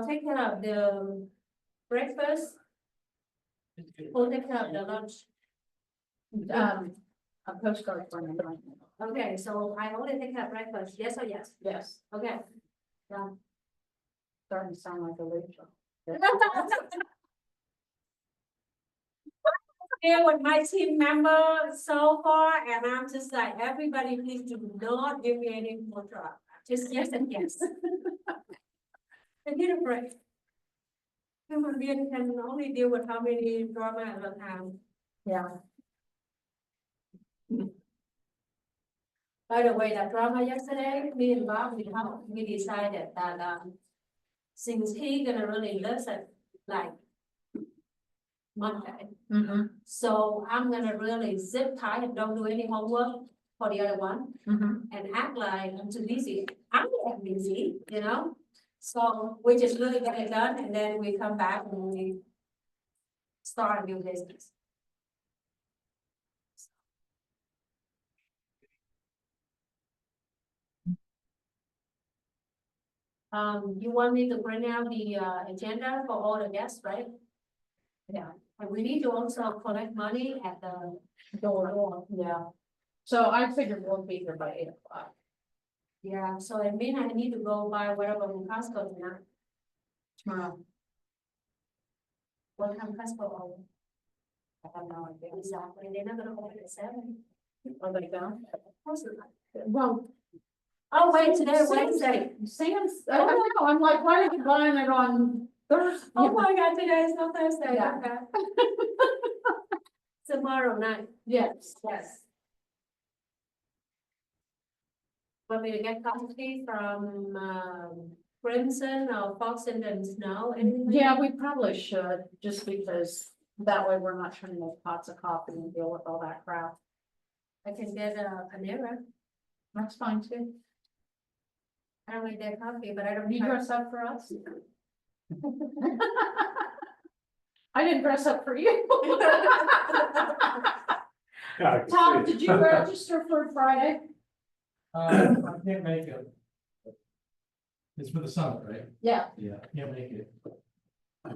take care of the breakfast. We'll take care of the lunch. A postcard for me. Okay, so I only take care of breakfast, yes or yes? Yes, Okay. Yeah. starting to sound like a late job. Here with my team member so far, and I'm just like, everybody, please do not give me any more trouble. Just yes and yes. I need a break. Human being can only deal with how many drama at a time. Yeah. By the way, that drama yesterday, me and Bob, we decided that, since he gonna really listen, like, Monday. Mm-hmm, So I'm gonna really zip tie and don't do any homework for the other one mm-hmm. and act like I'm too busy. I'm not busy, you know? So we just really get it done and then we come back and we start a new business. You want me to bring out the agenda for all the guests, right? Yeah. And we need to also collect money at the Door, yeah. So I figured we'll be here by 8:00. yeah, so it means I need to go buy whatever from Costco tonight. Tomorrow. What time Costco open? I have no idea exactly. They're not gonna open at 7. Are they gone? Of course not. Well. Oh, wait, today, Wednesday. Sam's, I don't know, I'm like, why are you buying it on Thursday? Oh my God, today is not Thursday. Yeah. Okay. Tomorrow night. Yes. Yes. Want me to get coffee from, Crimson or Fox and Snow? Anything? Yeah, we probably should, just because that way we're not trying to make pots of coffee and deal with all that crap. I can get a Panera. That's fine too. I don't like their coffee, but I don't. You dress up for us? I didn't dress up for you. Yeah, I can Tom, see it. did you register for Friday? I can't make it. It's for the summit, right? Yeah. Yeah, I can't make it. How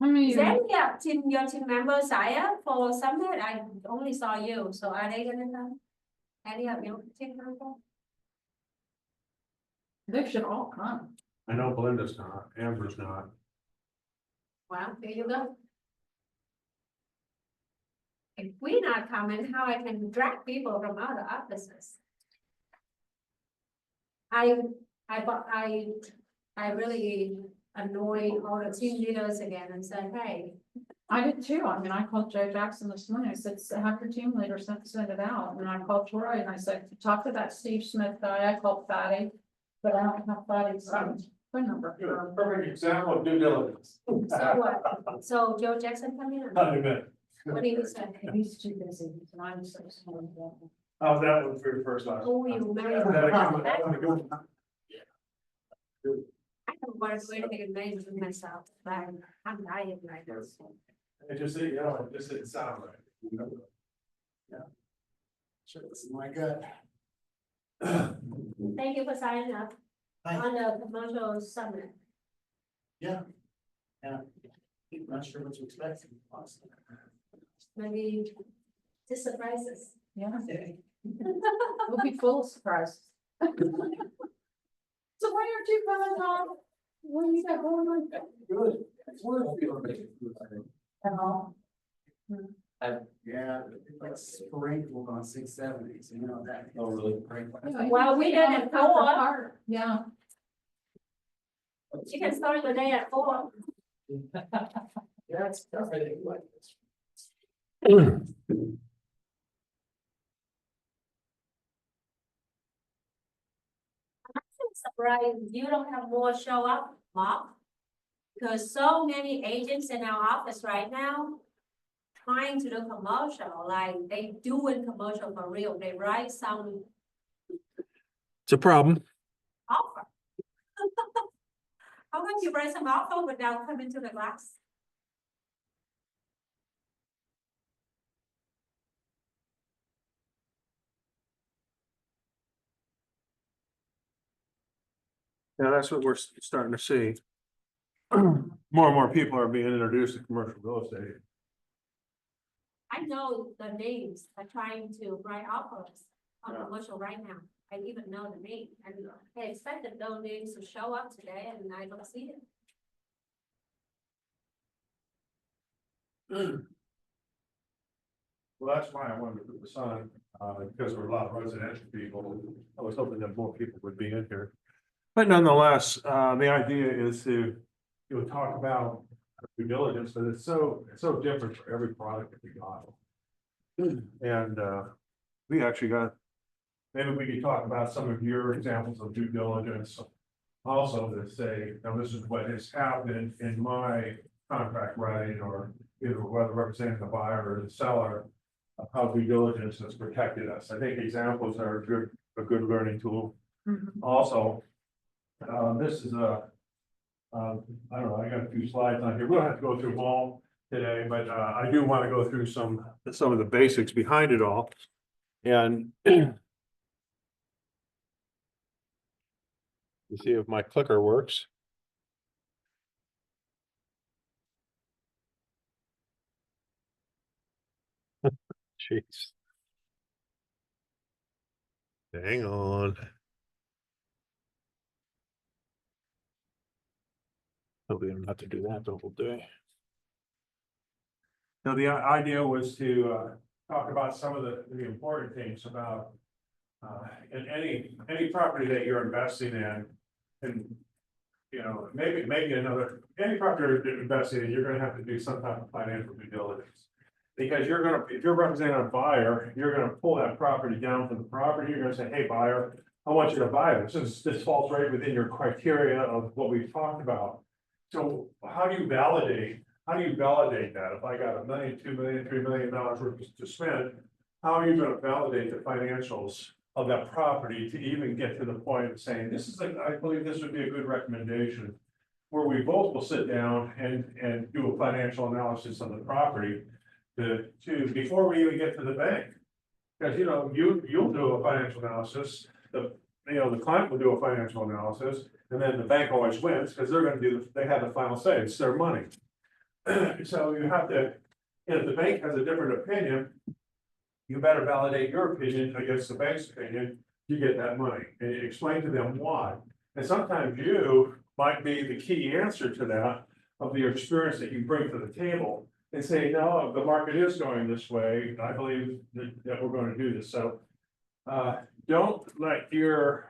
many? Is that your team member Saya for Summit? I only saw you, so are they gonna come? Any of your team member? They should all come. I know Belinda's not, Amber's not. Well, there you go. If we're not coming, how I can drag people from other offices? I really annoy all the team leaders again and said, hey, I did too. I mean, I called Joe Jackson this morning. I said, have your team leader send it out. And I called Troy and I said, talk to that Steve Smith guy. I called Fatty, but I don't have Fatty's phone number. Good, perfect example of due diligence. so what? So Joe Jackson come in? Not a minute. What do you say? He's too busy. And I'm so sorry. How's that one for your first line? Oh, you married. Is that a comment? I That was a good one. don't want to do anything in vain with myself, but I'm dying right now. It just, you know, it just didn't sound right. Yeah. Sure, this is my gut. Thank you for signing up Thank on the commercial summit. Yeah. Yeah. I'm not sure what to expect. Maybe just surprises. Yeah. We'll be full of surprises. So why aren't you coming on? When you got going on? Good. Yeah, it's like sprinkled on 670s, you know that. Oh, really? Well, we did it 4. Yeah. You can start the day at 4. Yeah, it's tough, I think, like this. Surprised you don't have more show up, Bob. Because so many agents in our office right now trying to do commercial, like they doing commercial for real. They write some It's a problem. offer. How come you write some offer without coming to the class? Yeah, that's what we're starting to see. More and more people are being introduced to commercial real estate. I know the names are trying to write offers on Yeah. commercial right now. I even know the name, and I expected those names to show up today, and I don't see it. Well, that's why I wanted to put this on, because there were a lot of residential people. I was hoping that more people would be in here. But nonetheless, the idea is to, talk about due diligence, but it's so different for every product that we got. And, we actually got, maybe we could talk about some of your examples of due diligence. Also to say, now this is what has happened in my contract writing, or either whether representing the buyer or the seller, of how due diligence has protected us. I think examples are a good learning tool. Also, this is I don't know, I got a few slides on here. We don't have to go through them all today, but I do want to go through some of the basics behind it all. And you see if my clicker works. Jeez. Hang on. Hopefully I'm not to do that the whole day. Now, the idea was to talk about some of the important things about in any property that you're investing in. And maybe any property you're investing in, you're gonna have to do some type of financial due diligence. Because if you're representing a buyer, you're gonna pull that property down from the property, you're gonna say, hey, buyer, I want you to buy this. This falls right within your criteria of what we've talked about. So how do you validate that? If I got $1 million, $2 million, $3 million worth to spend, how are you gonna validate the financials of that property to even get to the point of saying, I believe this would be a good recommendation, where we both will sit down and do a financial analysis on the property before we even get to the bank. Because, you'll do a financial analysis, the client will do a financial analysis, and then the bank always wins, because they have the final say, it's their money. So you have to, if the bank has a different opinion, you better validate your opinion against the bank's opinion, you get that money, and you explain to them why. And sometimes you might be the key answer to that, of your experience that you bring to the table, and say, no, the market is going this way, I believe that we're going to do this. So don't let your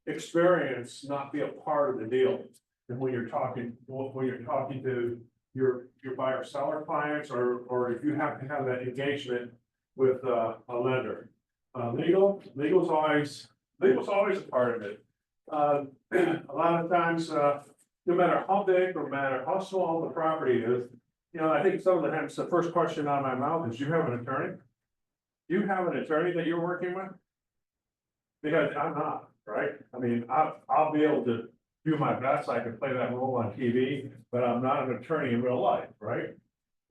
experience not be a part of the deal. And when you're talking to your buyer seller clients, or if you have to have that engagement with a lender. Legal's always a part of it. A lot of times, no matter how big or matter how small the property is, I think some of the times the first question out of my mouth is, you have an attorney? Do you have an attorney that you're working with? Because I'm not, right? I mean, I'll be able to do my best, I can play that role on TV, but I'm not an attorney in real life, right?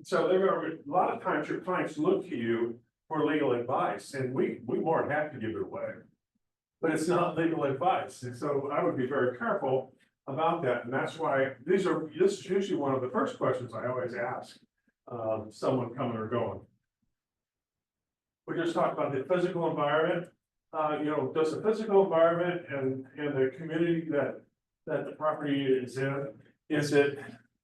So a lot of times your clients look to you for legal advice, and we more than happy to give it away. But it's not legal advice, and so I would be very careful about that, and that's why this is usually one of the first questions I always ask someone coming or going. We just talked about the physical environment. Does the physical environment and the community that the property is in, is it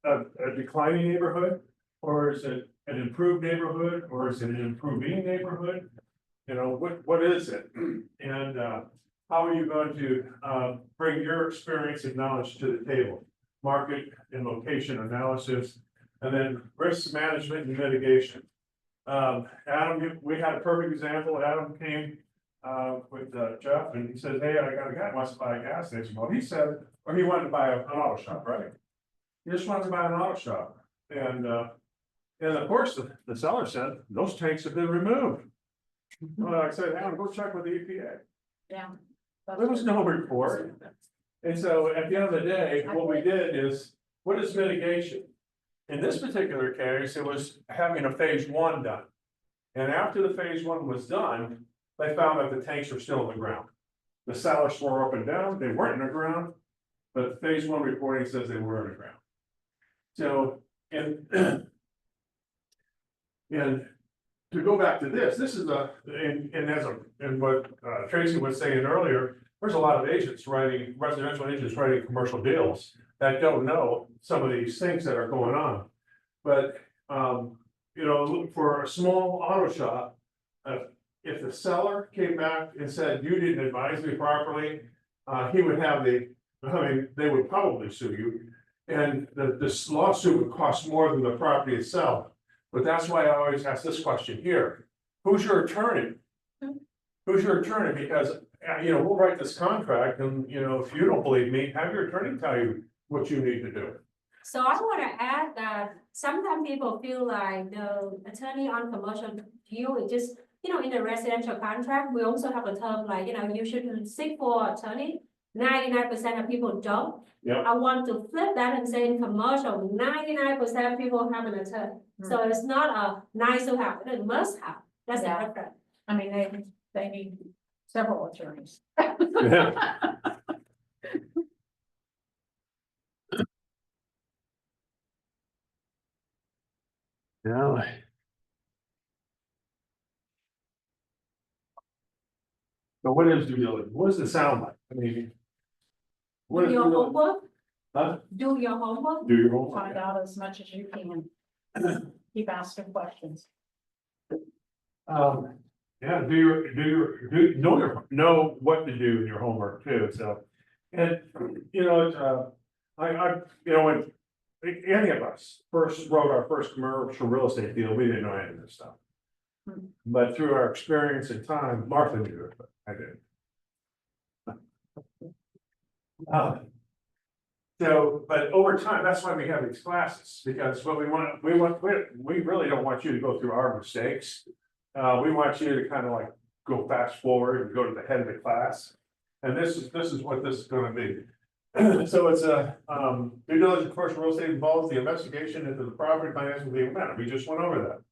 a declining neighborhood, or is it an improved neighborhood, or is it an improving neighborhood? What is it? And how are you going to bring your experience and knowledge to the table? Market and location analysis, and then risk management and mitigation. Adam, we had a perfect example. Adam came with Jeff, and he said, hey, I got a guy who wants to buy a gas station. Well, he said, or he wanted to buy an auto shop, right? He just wanted to buy an auto shop. And of course, the seller said, those tanks have been removed. Well, I said, Adam, go check with the EPA. Yeah. There was no report. And so at the end of the day, what we did is, what is mitigation? In this particular case, it was having a phase 1 done. And after the phase 1 was done, they found that the tanks were still in the ground. The sellers swore up and down, they weren't in the ground. but phase one reporting says they were underground. So, and and to go back to this is and what Tracy was saying earlier, there's a lot of agents writing, residential agents writing commercial deals that don't know some of these things that are going on. But, you know, look for a small auto shop, if the seller came back and said, you didn't advise me properly, he would have they would probably sue you. And this lawsuit would cost more than the property itself. But that's why I always ask this question here. Who's your attorney? Who's your attorney? Because, you know, we'll write this contract and, you know, if you don't believe me, have your attorney tell you what you need to do. So I want to add that sometimes people feel like the attorney on commercial deal is just, you know, in the residential contract, we also have a term like, you know, you should seek for attorney. 99% of people don't. Yep. I want to flip that and say in commercial, 99% of people have an attorney. So it's not a nice to have, it must have. That's the Yeah. difference. I mean, they need several attorneys. Yeah. So what is due diligence? What does it sound like? I mean. What Do is your due diligence? homework, Huh? do your homework. Do your homework. Find out as much as you can. Keep asking questions. Yeah, know what to do in your homework too, so. And, you know, you know, when any of us first wrote our first commercial real estate deal, we didn't know any of this stuff. But through our experience and time, Martha knew it, but I didn't. So, but over time, that's why we have these classes, because what we really don't want you to go through our mistakes. We want you to kind of like go fast forward and go to the head of the class. And this is what this is gonna be. So it's a, due diligence commercial real estate involves the investigation into the property financial legal matter. We just went over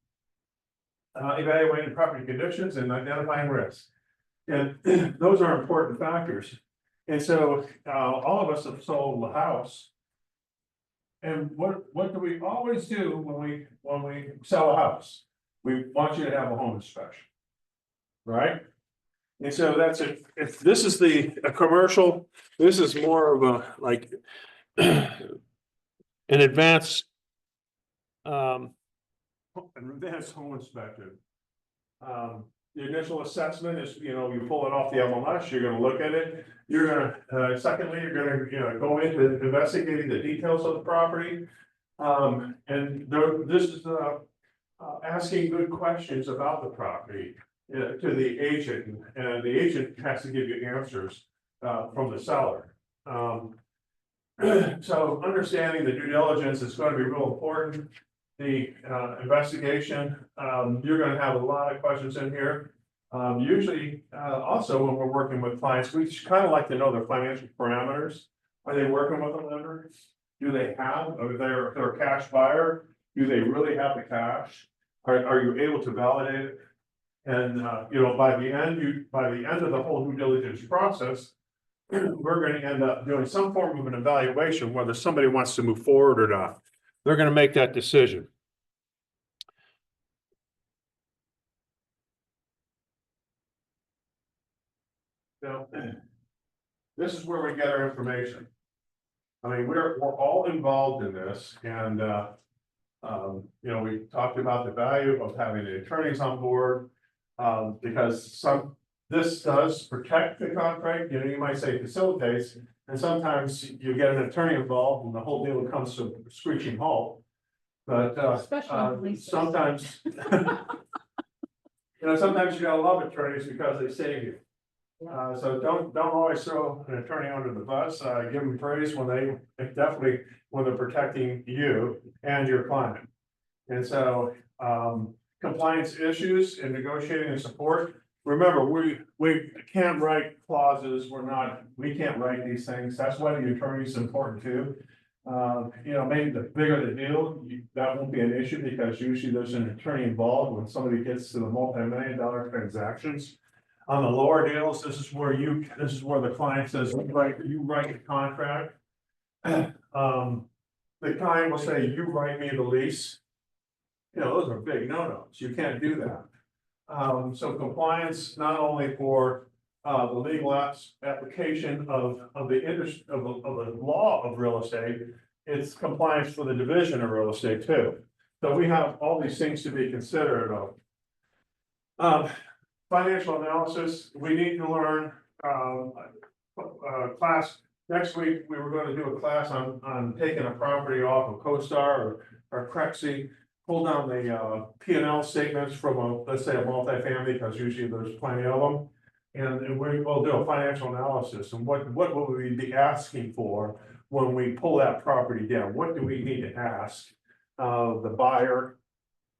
that. Evaluating property conditions and identifying risks. And those are important factors. And so, all of us have sold the house. And what do we always do when we sell a house? We want you to have a home inspection. Right? And so that's it. If this is a commercial, this is more of a, like, an advanced home inspection. The initial assessment is, you know, you pull it off the MLS, you're gonna look at it. You're gonna, secondly, you're gonna, you know, go into investigating the details of the property. And this is, asking good questions about the property, to the agent, and the agent has to give you answers, from the seller. So understanding the due diligence is gonna be real important. The investigation, you're gonna have a lot of questions in here. Usually, also when we're working with clients, we kind of like to know their financial parameters. Are they working with a lender? Do they have, if they're a cash buyer, do they really have the cash? Are you able to validate it? And, you know, by the end of the whole due diligence process, we're gonna end up doing some form of an evaluation, whether somebody wants to move forward or not. They're gonna make that decision. So, this is where we get our information. I mean, we're all involved in this, and, you know, we talked about the value of having the attorneys on board. Because this does protect the contract, you know, you might say facilitates, and sometimes you get an attorney involved and the whole deal comes to a screeching halt. But, Especially sometimes, you know, sometimes you gotta love attorneys because they save you. So don't always throw an attorney under the bus, give them praise when when they're protecting you and your client. And so, compliance issues and negotiating and support. Remember, we can't write clauses, we can't write these things, that's why the attorney is important too. You know, maybe the bigger the deal, that won't be an issue, because usually there's an attorney involved when somebody gets to the multi-million-dollar transactions. On the lower deals, this is where the client says, you write the contract, The client will say, you write me the lease. You know, those are big no-nos, you can't do that. So compliance, not only for, the legal application of the industry, of the law of real estate, it's compliance for the division of real estate too. So we have all these things to be considerate of. Financial analysis, we need to learn, class, next week, we were gonna do a class on taking a property off of CoStar or Crexi. Pull down the, P&L statements from a, let's say a multifamily, because usually there's plenty of them. And we will do a financial analysis, and what will we be asking for when we pull that property down? What do we need to ask? The buyer,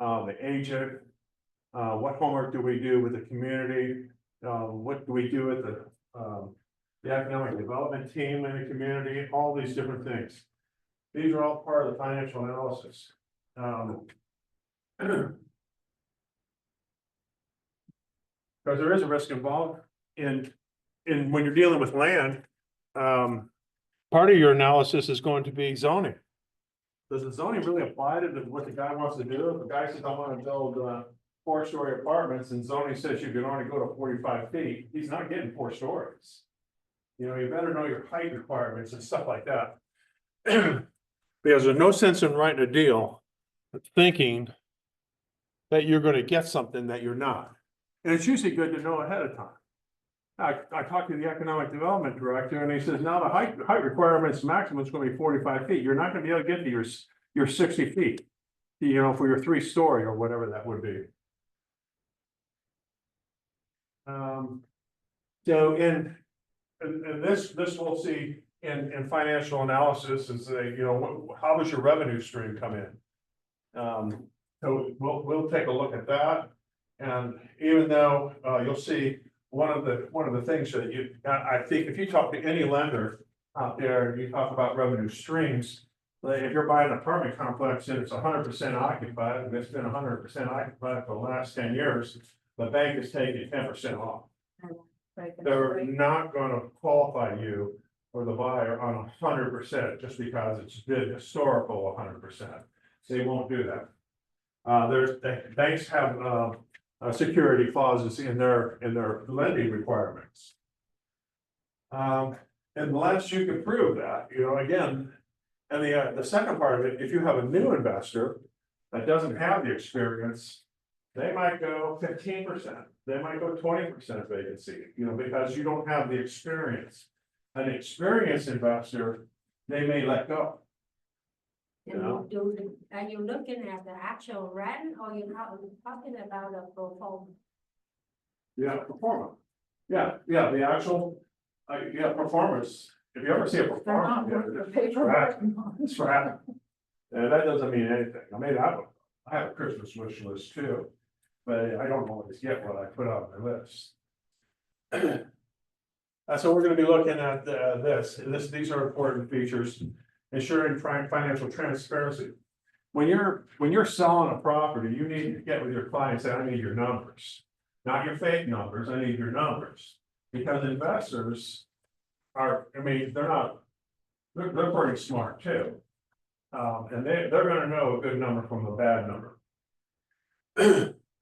the agent, what homework do we do with the community? What do we do with the economic development team in the community? All these different things. These are all part of the financial analysis. Because there is a risk involved in when you're dealing with land. Part of your analysis is going to be zoning. Does the zoning really apply to what the guy wants to do? If the guy says, I want to build 4-story apartments, and zoning says you can only go to 45 feet, he's not getting 4 stories. You know, you better know your height requirements and stuff like that. Because there's no sense in writing a deal thinking that you're gonna get something that you're not. And it's usually good to know ahead of time. I talked to the economic development director, and he says, now the height requirements maximum is gonna be 45 feet. You're not gonna be able to get to your 60 feet. You know, for your 3-story or whatever that would be. So in this we'll see in financial analysis and say, you know, how does your revenue stream come in? So we'll take a look at that. And even though you'll see one of the things that I think if you talk to any lender out there and you talk about revenue streams, like if you're buying an apartment complex and it's 100% occupied, and it's been 100% occupied for the last 10 years, the bank is taking 10% off. They're not gonna qualify you or the buyer on 100% just because it's been historical 100%. They won't do that. Banks have security clauses in their lending requirements. Unless you can prove that, you know, again, and the second part of it, if you have a new investor that doesn't have the experience, they might go 15%, they might go 20% vacancy, you know, because you don't have the experience. An experienced investor, they may let go. And are you looking at the actual rent, or you're talking about a pro forma? Yeah, performance. Yeah, the actual, performance. If you ever see a They're not worth performance, the paper. it's crap. And that doesn't mean anything. I mean, I have a Christmas wish list too, but I don't always get what I put on my list. So we're gonna be looking at these are important features. Ensuring financial transparency. When you're selling a property, you need to get with your clients and say, I need your numbers. Not your fake numbers, I need your numbers. Because investors are, I mean, they're pretty smart too. And they're gonna know a good number from a bad number.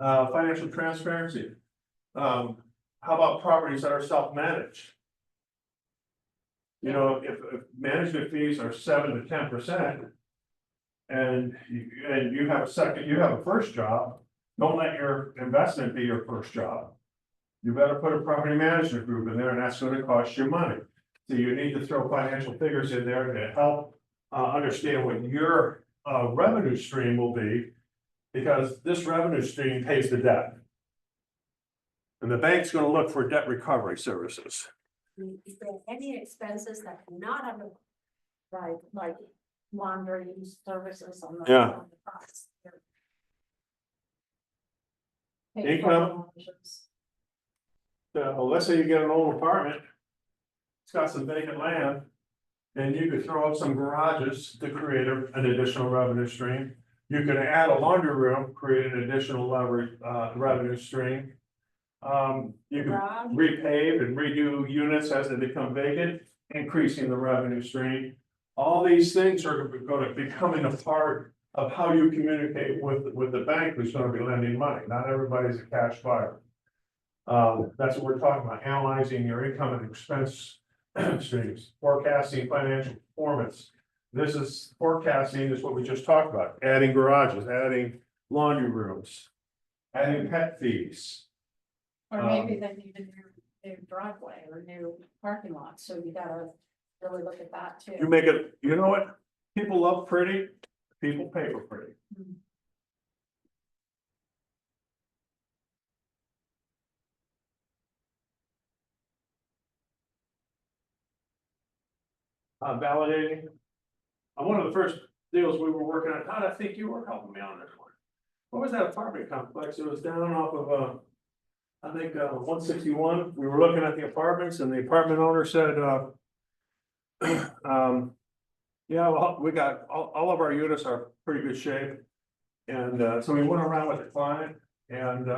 Financial transparency. How about properties that are self-managed? You know, if management fees are 7 to 10%. And you have a first job, don't let your investment be your first job. You better put a property management group in there, and that's gonna cost you money. So you need to throw financial figures in there to help understand what your revenue stream will be. Because this revenue stream pays the debt. And the bank's gonna look for debt recovery services. Is there any expenses that are not under? Right, like laundry services on the. Yeah. on the price. Income. So let's say you get an old apartment. It's got some vacant land. And you could throw up some garages to create an additional revenue stream. You could add a laundry room, create an additional revenue stream. You can repave and redo units as they become vacant, increasing the revenue stream. All these things are gonna be becoming a part of how you communicate with the bank who's gonna be lending money. Not everybody's a cash buyer. That's what we're talking about, analyzing your income and expense streams, forecasting financial performance. This is forecasting is what we just talked about, adding garages, adding laundry rooms, adding pet fees. Or maybe they need a new driveway or new parking lot, so you gotta really look at that too. You make it, you know what? People love pretty, people pay for pretty. Validating. One of the first deals we were working on, Todd, I think you were helping me on this one. What was that apartment complex? It was down off of, I think, 161. We were looking at the apartments and the apartment owner said, yeah, well, we got, all of our units are pretty good shape. And, so we went around with the client and, we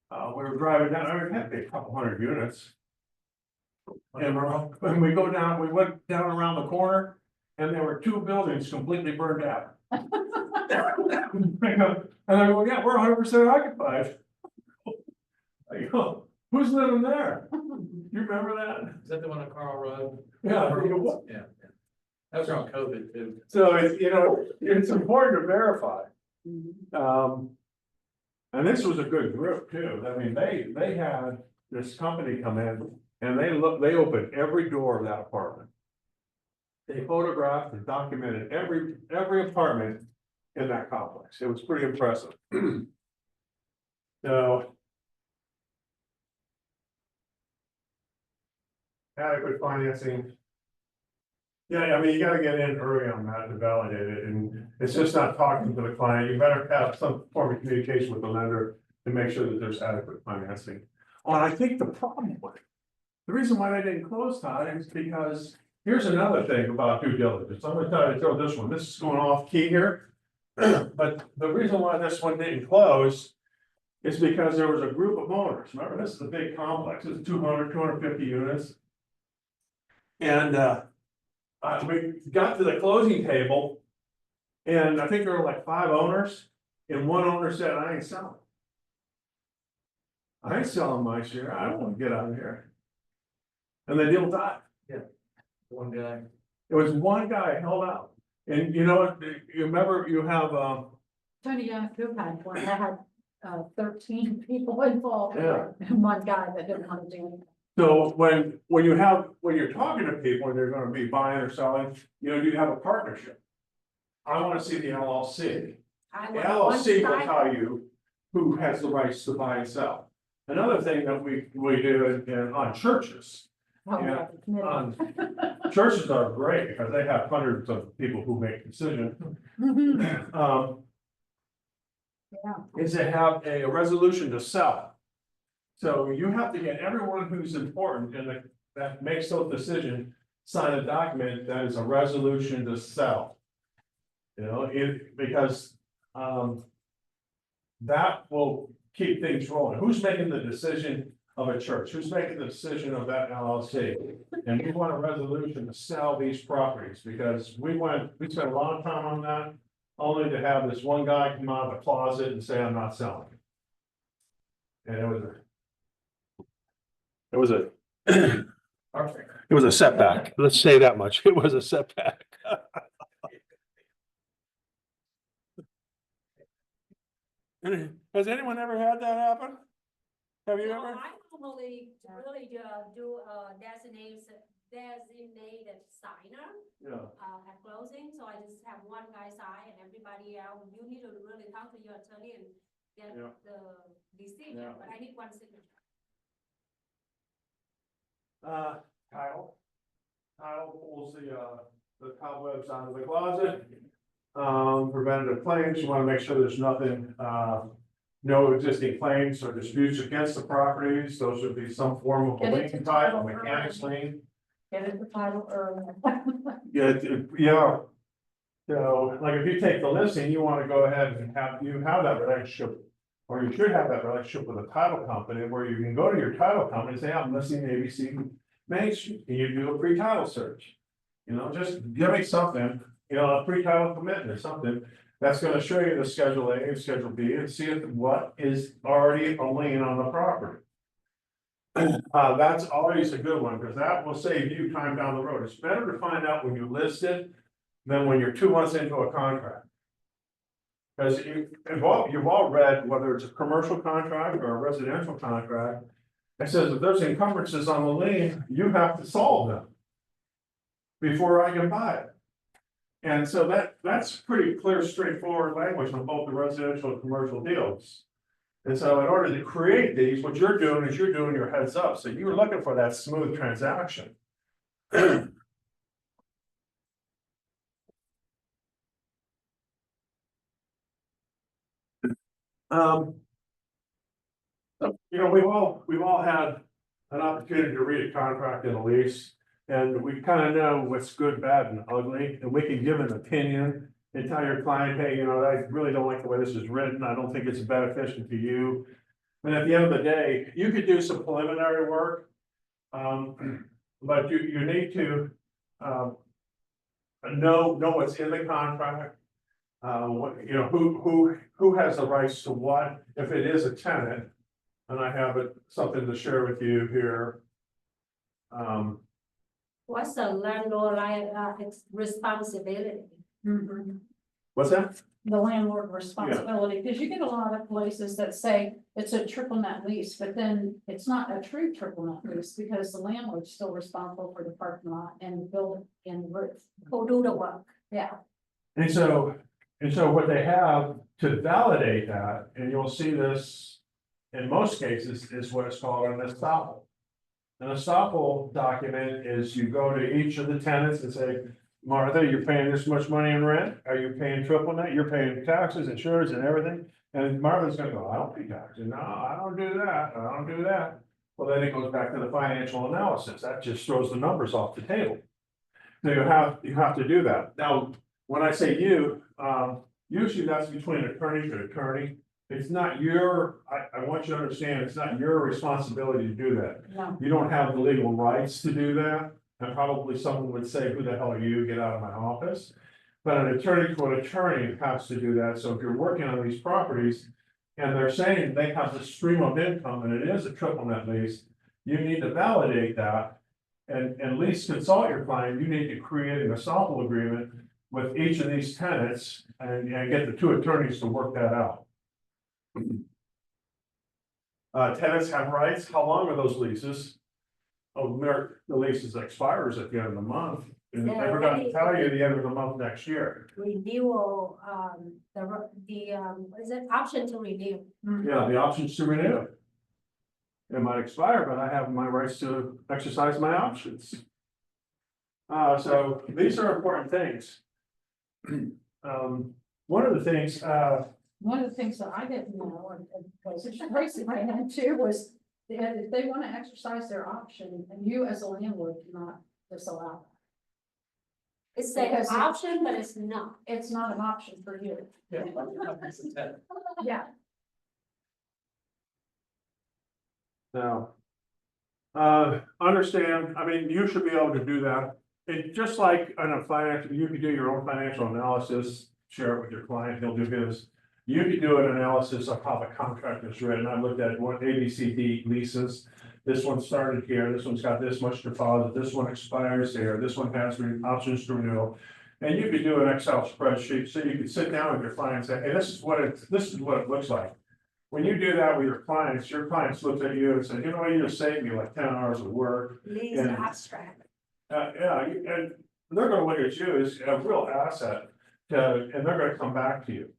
were driving down, I mean, it had to be a couple hundred units. And when we go down, we went down around the corner and there were two buildings completely burned out. And I go, yeah, we're 100% occupied. I go, who's living there? You remember that? Is that the one on Carl Road? Yeah. Yeah. That was around COVID too. So it's, you know, it's important to verify. And this was a good group too. I mean, they had this company come in and they opened every door of that apartment. They photographed and documented every apartment in that complex. It was pretty impressive. So. Adequate financing. Yeah, I mean, you gotta get in early on that to validate it, and it's just not talking to the client, you better have some form of communication with the lender to make sure that there's adequate financing. Oh, and I think the problem with it, the reason why they didn't close, Todd, is because, here's another thing about due diligence, I'm gonna throw this one, this is going off key here. But the reason why this one didn't close is because there was a group of owners, remember, this is a big complex, it's 250 units. And, we got to the closing table. And I think there were like 5 owners, and one owner said, I ain't selling. I ain't selling my share, I don't wanna get out of here. And the deal died. One guy. It was one guy held out. And you know what, you remember you have, Tony Young had one that had 13 people involved. Yeah. And one guy that didn't want to do anything. so when you're talking to people and they're gonna be buying or selling, you know, you have a partnership. I wanna see the LLC. The LLC will tell you who has the rights to buy and sell. Another thing that we do on churches. Oh, Yeah. yeah, the committee. Churches are great because they have hundreds of people who make decisions. Yeah. Is to have a resolution to sell. So you have to get everyone who's important and that makes those decisions, sign a document that is a resolution to sell. You know, because, that will keep things rolling. Who's making the decision of a church? Who's making the decision of that LLC? And we want a resolution to sell these properties because we spent a lot of time on that. Only to have this one guy come out of the closet and say, I'm not selling. And it was a setback. Let's say that much. It was a setback. Has anyone ever had that happen? Have you No, ever? I normally really do designated signer Yeah. at closing, so I just have one guy sign and everybody else, you need to really talk to your attorney and get Yeah. the decision, Yeah. but I need one signature. Kyle pulls the cobwebs out of the closet. Preventative claims, you wanna make sure there's nothing, no existing claims or disputes against the properties, those would be some form of a Get it lien to title, title mechanics early. lien. Get it the title early. Yeah. So, like, if you take the listing, you wanna go ahead and have that relationship. Or you should have that relationship with a title company where you can go to your title company and say, I'm listing ABC Main Street, and you do a free title search. You know, just give me something, you know, a pre-title commitment or something that's gonna show you the Schedule A and Schedule B and see what is already a lien on the property. That's always a good one, because that will save you time down the road. It's better to find out when you list it than when you're 2 months into a contract. Because you've all read, whether it's a commercial contract or a residential contract, it says if there's encumbrances on the lien, you have to solve them before I can buy it. And so that's pretty clear, straightforward language on both the residential and commercial deals. And so in order to create these, what you're doing is you're doing your heads up, so you're looking for that smooth transaction. You know, we've all had an opportunity to read a contract and a lease, and we kind of know what's good, bad, and ugly, and we can give an opinion and tell your client, hey, you know, I really don't like the way this is written, I don't think it's beneficial to you. And at the end of the day, you could do some preliminary work. But you need to, know what's in the contract. What, you know, who has the rights to what, if it is a tenant. And I have something to share with you here. What's the landlord responsibility? What's that? The landlord responsibility, because you get a lot of places that say it's a triple net lease, but then it's not a true triple net lease because the landlord's still responsible for the parking lot and the building and the roof. Who do the work? Yeah. And so what they have to validate that, and you'll see this in most cases, is what is called an estoppel. An estoppel document is you go to each of the tenants and say, Martha, you're paying this much money in rent, are you paying triple net, you're paying taxes, insurance and everything? And Martha's gonna go, I don't pay taxes, no, I don't do that, I don't do that. Well, then it goes back to the financial analysis, that just throws the numbers off the table. So you have to do that. Now, when I say you, usually that's between attorney to attorney. It's not I want you to understand, it's not your responsibility to do that. No. You don't have the legal rights to do that. And probably someone would say, who the hell are you? Get out of my office. But an attorney to an attorney has to do that. So if you're working on these properties and they're saying they have this stream of income and it is a triple net lease, you need to validate that and at least consult your client. You need to create an estoppel agreement with each of these tenants and get the two attorneys to work that out. Tenants have rights. How long are those leases? Oh, the leases expires at the end of the month, and Yeah, they're gonna right. tell you the end of the month next year. Renewal, what is it, option to renew? Yeah, the options to renew. It might expire, but I have my rights to exercise my options. So these are important things. One of the things, One of the things that I didn't know, and was Tracy ran into, was that if they want to exercise their option, and you as a landlord cannot disallow It's an Because it- option, but it's not. that. It's not an option for you. Yeah. now. Understand, I mean, you should be able to do that. It just like on a financial, you could do your own financial analysis, share it with your client, he'll do his. You could do an analysis of how the contract is written. I looked at what ABCD leases. This one started here, this one's got this much deposit, this one expires here, this one has options to renew. And you could do an Excel spreadsheet, so you could sit down with your client and say, hey, this is what it looks like. When you do that with your clients look at you and say, you know what, you just saved me like 10 hours of work. Lease Yeah. abstract. And they're gonna look at you as a real asset, and they're gonna come back to you.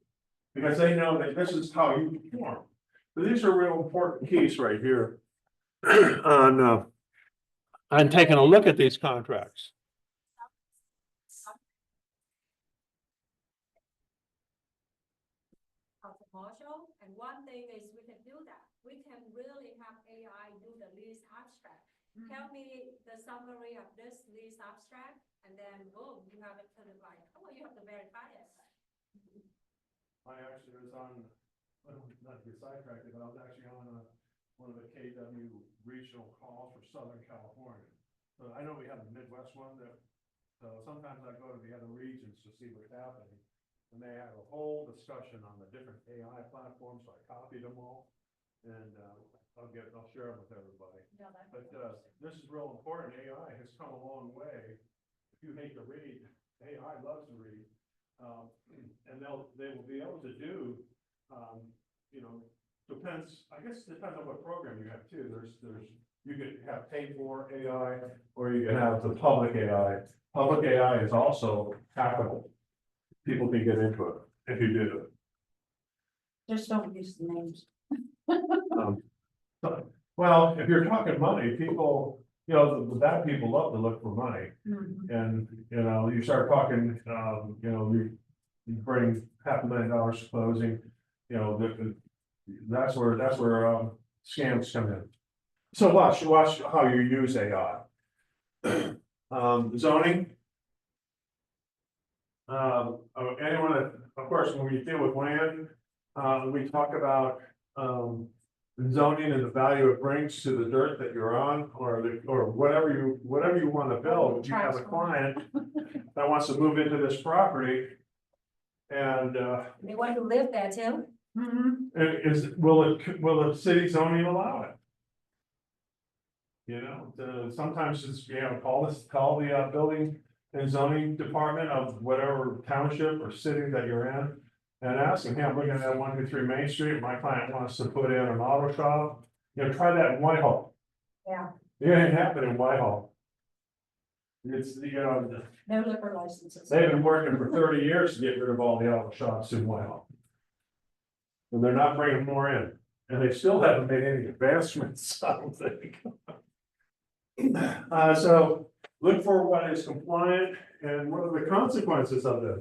Because they know that this is how you perform. So these are real important keys right here. On taking a look at these contracts. Commercial, and one thing is we can do that. We can really have AI do the lease abstract. Tell me the summary of this lease abstract, and then boom, you have it to the client. Oh, you have to verify it. I actually was on, not to get sidetracked, but I was actually on one of the KW regional calls for Southern California. So I know we have the Midwest one that So sometimes I go to the other regions to see what's happening. And they have a whole discussion on the different AI platforms, so I copied them all. And, I'll share them with everybody. Yeah, that- But, this is real important. AI has come a long way. If you hate to read, AI loves to read. And they will be able to do, you know, I guess it depends on what program you have too. You could have paid for AI, or you can have the public AI. Public AI is also hackable. People can get into it if you do it. Just don't use the names. Well, if you're talking money, people, you know, the bad people love to look for money. Mhm. And, you know, you start talking, you know, you bring $500,000 to closing, you know, that's where scams come in. So watch how you use AI. Zoning. Anyone that, of course, when we deal with land, we talk about, zoning and the value it brings to the dirt that you're on, or whatever you want to build. You have a client that wants to move into this property. And, They want to live there too. Mhm. will the city zoning allow it? You know, sometimes it's, you know, call the building and zoning department of whatever township or city that you're in. And ask them, hey, I'm looking at 123 Main Street, my client wants to put in an auto shop, you know, try that in Whitehall. Yeah. It ain't happening in Whitehall. It's, you know, No liquor licenses. they've been working for 30 years to get rid of all the auto shops in Whitehall. And they're not bringing more in, and they still haven't made any advancements, I don't think. So look for what is compliant and what are the consequences of this.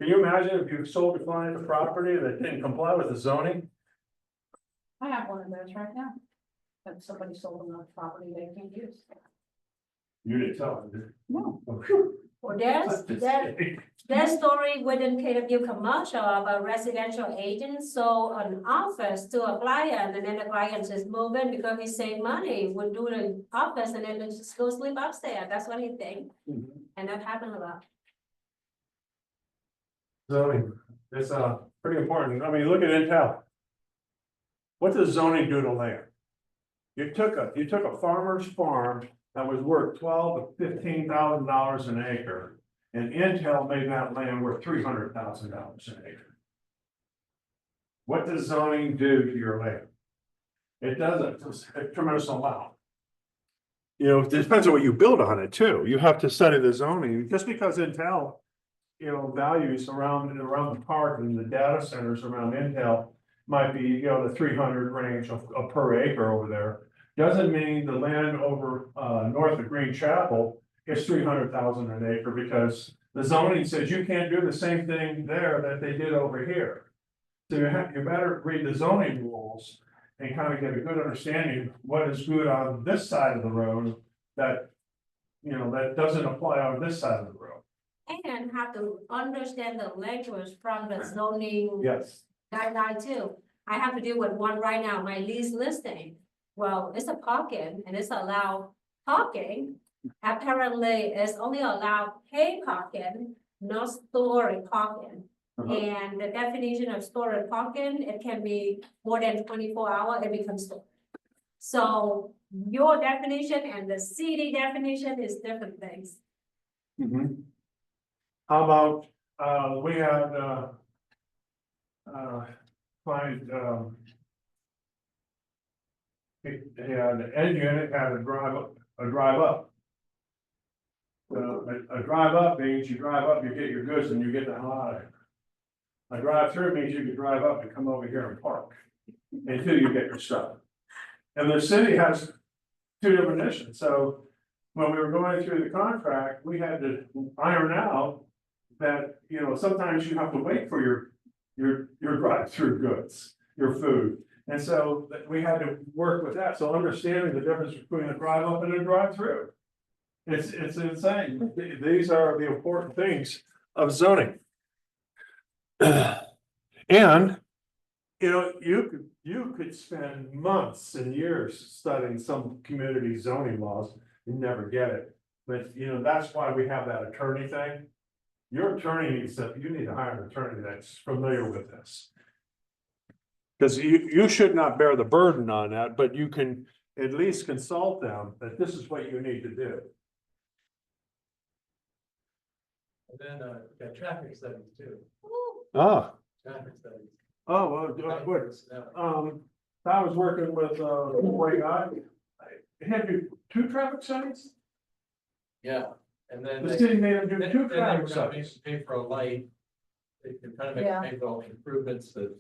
Can you imagine if you sold a client a property that didn't comply with the zoning? I have one of those right now. That somebody sold them a property they can't use. You didn't tell them, did No. you? Well, that story within KW commercial about residential agents, so an office to a client, and then the client just move in because he saved money, would do the office and then just go sleep upstairs, that's what he think, and that happened a lot. Zoning, it's pretty important. I mean, look at Intel. What does zoning do to land? You took a farmer's farm that was worth $12,000 to $15,000 an acre, and Intel made that land worth $300,000 an acre. What does zoning do to your land? It does a tremendous amount. You know, it depends on what you build on it too. You have to study the zoning. Just because Intel, you know, values around the park and the data centers around Intel might be, you know, the 300 range of per acre over there, doesn't mean the land over north of Green Chapel is 300,000 an acre, because the zoning says you can't do the same thing there that they did over here. So you better read the zoning rules and kind of get a good understanding of what is good on this side of the road that, you know, that doesn't apply on this side of the road. And have to understand the language from the zoning Yes. guideline too. I have to deal with one right now, my lease listing. Well, it's a parking and it's allowed parking. Apparently, it's only allowed paid parking, not stored parking. And the definition of stored parking, it can be more than 24 hours, it becomes stored. So your definition and the CD definition is different things. How about, we had, find, the end unit had a drive up. A drive up means you drive up, you get your goods and you get the hell out of here. A drive through means you can drive up and come over here and park until you get your stuff. And the city has two definitions. So when we were going through the contract, we had to iron out that, you know, sometimes you have to wait for your drive-through goods, your food. And so we had to work with that. So understanding the difference between a drive up and a drive-through. It's insane. These are the important things of zoning. And, you know, you could spend months and years studying some community zoning laws and never get it. But, you know, that's why we have that attorney thing. Your attorney needs to, you need to hire an attorney that's familiar with this. Because you should not bear the burden on that, but you can at least consult them that this is what you need to do. And then, got traffic studies too, Ah, traffic studies. oh, well, good. I was working with, one guy. He had to do 2 traffic studies? Yeah, and then. The city made him do Then 2 they were traffic gonna studies. pay for a light. They can kind of make, Yeah. pay for all the improvements that.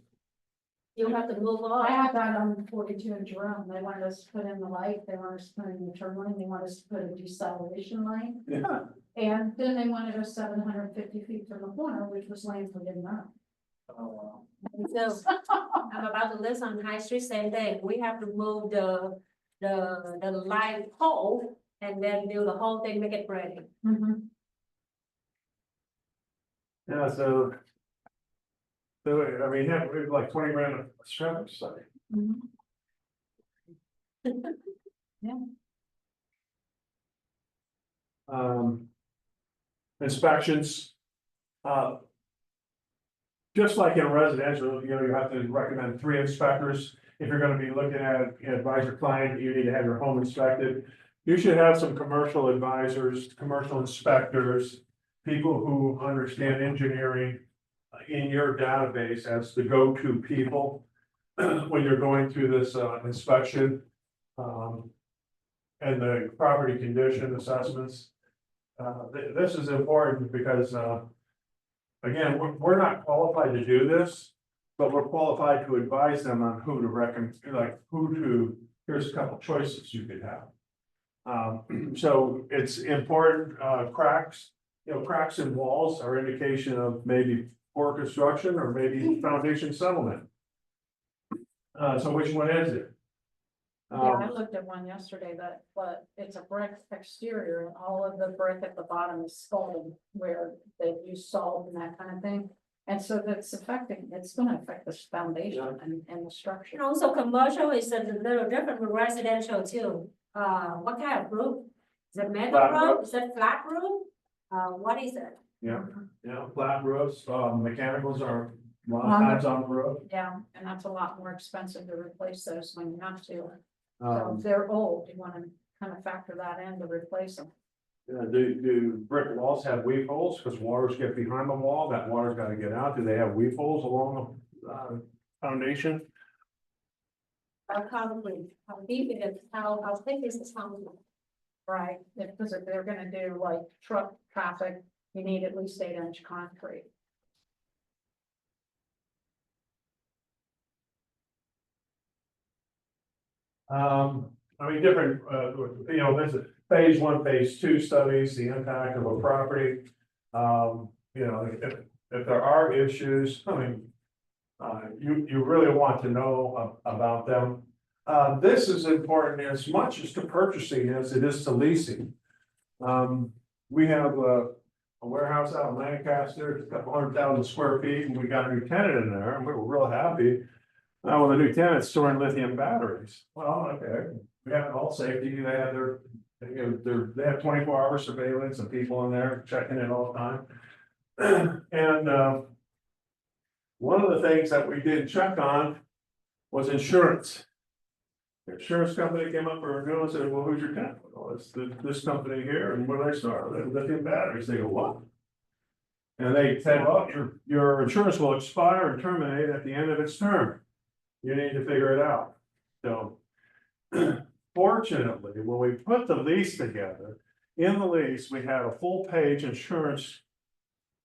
You have to move I on. had that on 42 in Jerome, they wanted us to put in the light, they wanted us to put in the turn lane, they wanted us to put a deceleration lane. Yeah. And then they wanted us 750 feet from the corner, which was lanes we didn't know. Oh, So I'm about to list on High Street, same thing. We have to move the light pole and then do the whole thing, make it ready. Yeah, so. So, I mean, yeah, we had like 20 grand of traffic study. Inspections. Just like in residential, you know, you have to recommend 3 inspectors. If you're gonna be looking at, advise your client, you need to have your home inspected. You should have some commercial advisors, commercial inspectors, people who understand engineering in your database as the go-to people when you're going through this inspection. And the property condition assessments. This is important because, again, we're not qualified to do this, but we're qualified to advise them on who to recommend, like who to, here's a couple choices you could have. So it's important, cracks, you know, cracks in walls are indication of maybe poor construction or maybe foundation settlement. So which one is it? Yeah, I looked at one yesterday but it's a brick exterior and all of the brick at the bottom is scalded where they use salt and that kind of thing. And so that's it's gonna affect the foundation and the structure. And also commercial is a little different from residential too. What kind of roof? Is it metal Flat roof? roof. Is it flat roof? What is it? Yeah, flat roofs, mechanicals are a lot of times on the roof. Yeah, and that's a lot more expensive to replace those when you have to. So Um, if they're old, you wanna kind of factor that in to replace them. do brick walls have weep holes? Because waters get behind the wall, that water's gotta get out. Do they have weep holes along the, foundation? Probably, how deep it is, how thick is the foundation? Right, because if they're gonna do like truck traffic, you need at least 8-inch concrete. I mean, different, you know, there's a phase 1, phase 2 studies, the impact of a property. You know, if there are issues, I mean, you really want to know about them. This is important as much as to purchasing as it is to leasing. We have a warehouse out in Lancaster, it's a couple 100,000 square feet, and we got a new tenant in there, and we were real happy. Well, the new tenant's storing lithium batteries. Well, okay, we have all safety, they have their, you know, they have 24-hour surveillance and people in there checking it all the time. And one of the things that we did check on was insurance. The insurance company came up for renewal and said, well, who's your tenant? Well, it's this company here, and where they start, they have lithium batteries. They go, what? And they said, well, your insurance will expire and terminate at the end of its term. You need to figure it out. So fortunately, when we put the lease together, in the lease, we had a full-page insurance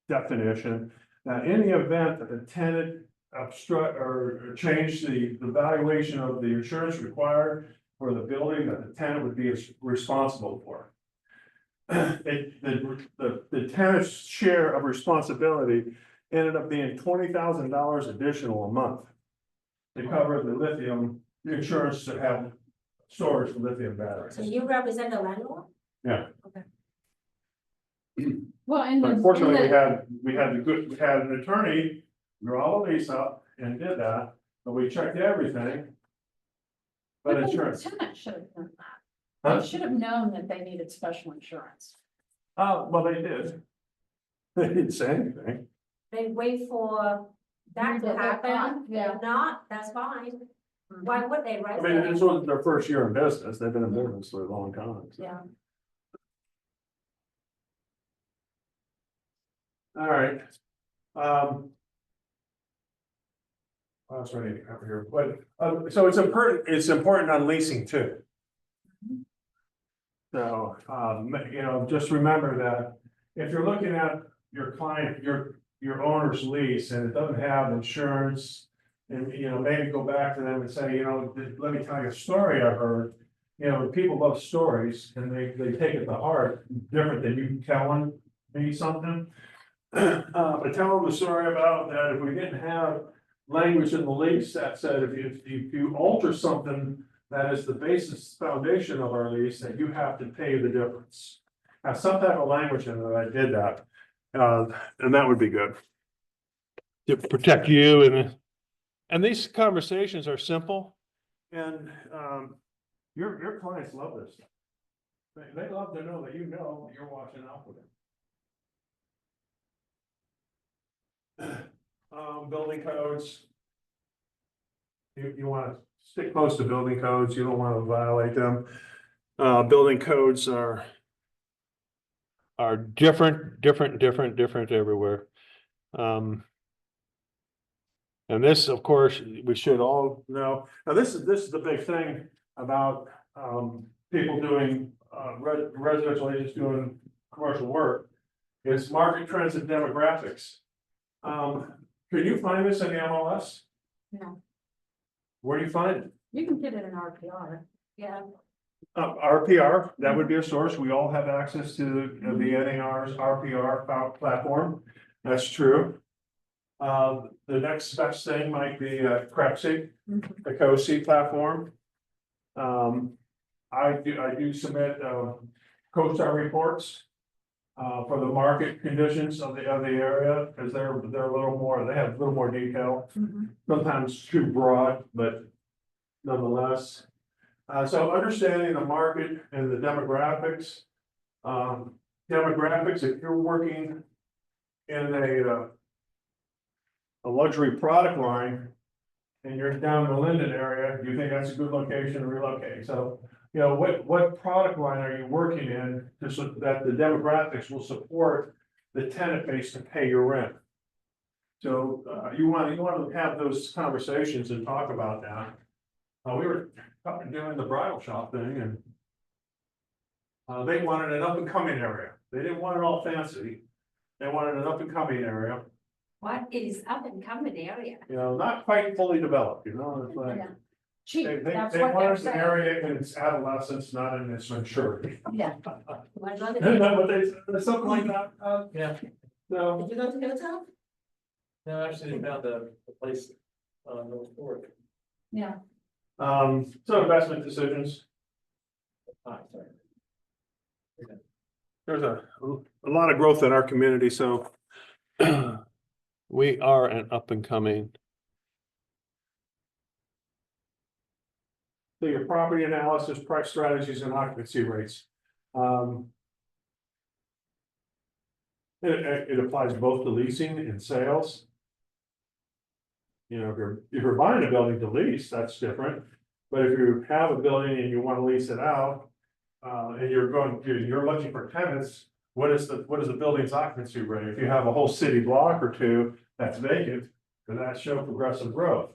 definition that in the event that the tenant obstruct or change the valuation of the insurance required for the building, that the tenant would be responsible for. The tenant's share of responsibility ended up being $20,000 additional a month to cover the lithium, the insurance to have storage for lithium batteries. So you represent the landlord? Yeah. Well, and Unfortunately, we had an attorney draw all the lease up and did that, but we checked everything. But insurance, Tenant should have done that. Huh? They should have known that they needed special insurance. Oh, well, they did. They didn't say anything. They wait for that to They're happen, fine, yeah. if not, that's fine. Why would they, right? I mean, this wasn't their first year in business. They've been in business for a long time. so. Yeah. All right. What else do I need to cover here? But, so it's important on leasing too. So, just remember that if you're looking at your client, your owner's lease and it doesn't have insurance. And, maybe go back to them and say, let me tell you a story I heard. People love stories and they take it to heart, different than you telling me something. But tell them the story about that if we didn't have language in the lease that said if you alter something that is the basis foundation of our lease, that you have to pay the difference. Have some type of language in it, I did that, and that would be good. To protect you and these conversations are simple. And your clients love this. They love to know that you're watching out for them. Building codes. You want to stick close to building codes, you don't want to violate them. Building codes are different everywhere. And this, of course, we should all know. Now, this is the big thing about people doing residential agents doing commercial work. Is market trends and demographics. Can you find this in the MLS? No. Where do you find it? You can get it in RPR. Yeah, RPR, that would be a source. We all have access to the NAR's RPR platform. That's true. The next best thing might be CREPC, the COSI platform. I do submit CoStar reports for the market conditions of the area, because they're a little more, they have a little more detail. Sometimes too broad, but nonetheless. So understanding the market and the demographics. If you're working in a luxury product line and you're down in the Linden area, you think that's a good location to relocate. So, what product line are you working in so that the demographics will support the tenant base to pay your rent? So you want to have those conversations and talk about that. We were doing the bridal shop thing and they wanted an up and coming area. They didn't want it all fancy. They wanted an up and coming area. what is up and coming area? Not quite fully developed, it's like. Yeah. Cheap, They that's what they're want an saying. area in its adolescence, not in its maturity. Yeah. My brother, Isn't did that what they, something like that, Yeah, so. you go to Hilltop? no, actually, they found a place on North Fork. Yeah. So investment decisions, Ah, sorry. there's a lot of growth in our community, so. We are an up and coming. So your property analysis, price strategies and occupancy rates. It applies both to leasing and sales. If you're buying a building to lease, that's different. But if you have a building and you want to lease it out, and you're looking for tenants, what is the building's occupancy rate? If you have a whole city block or two that's vacant, does that show progressive growth?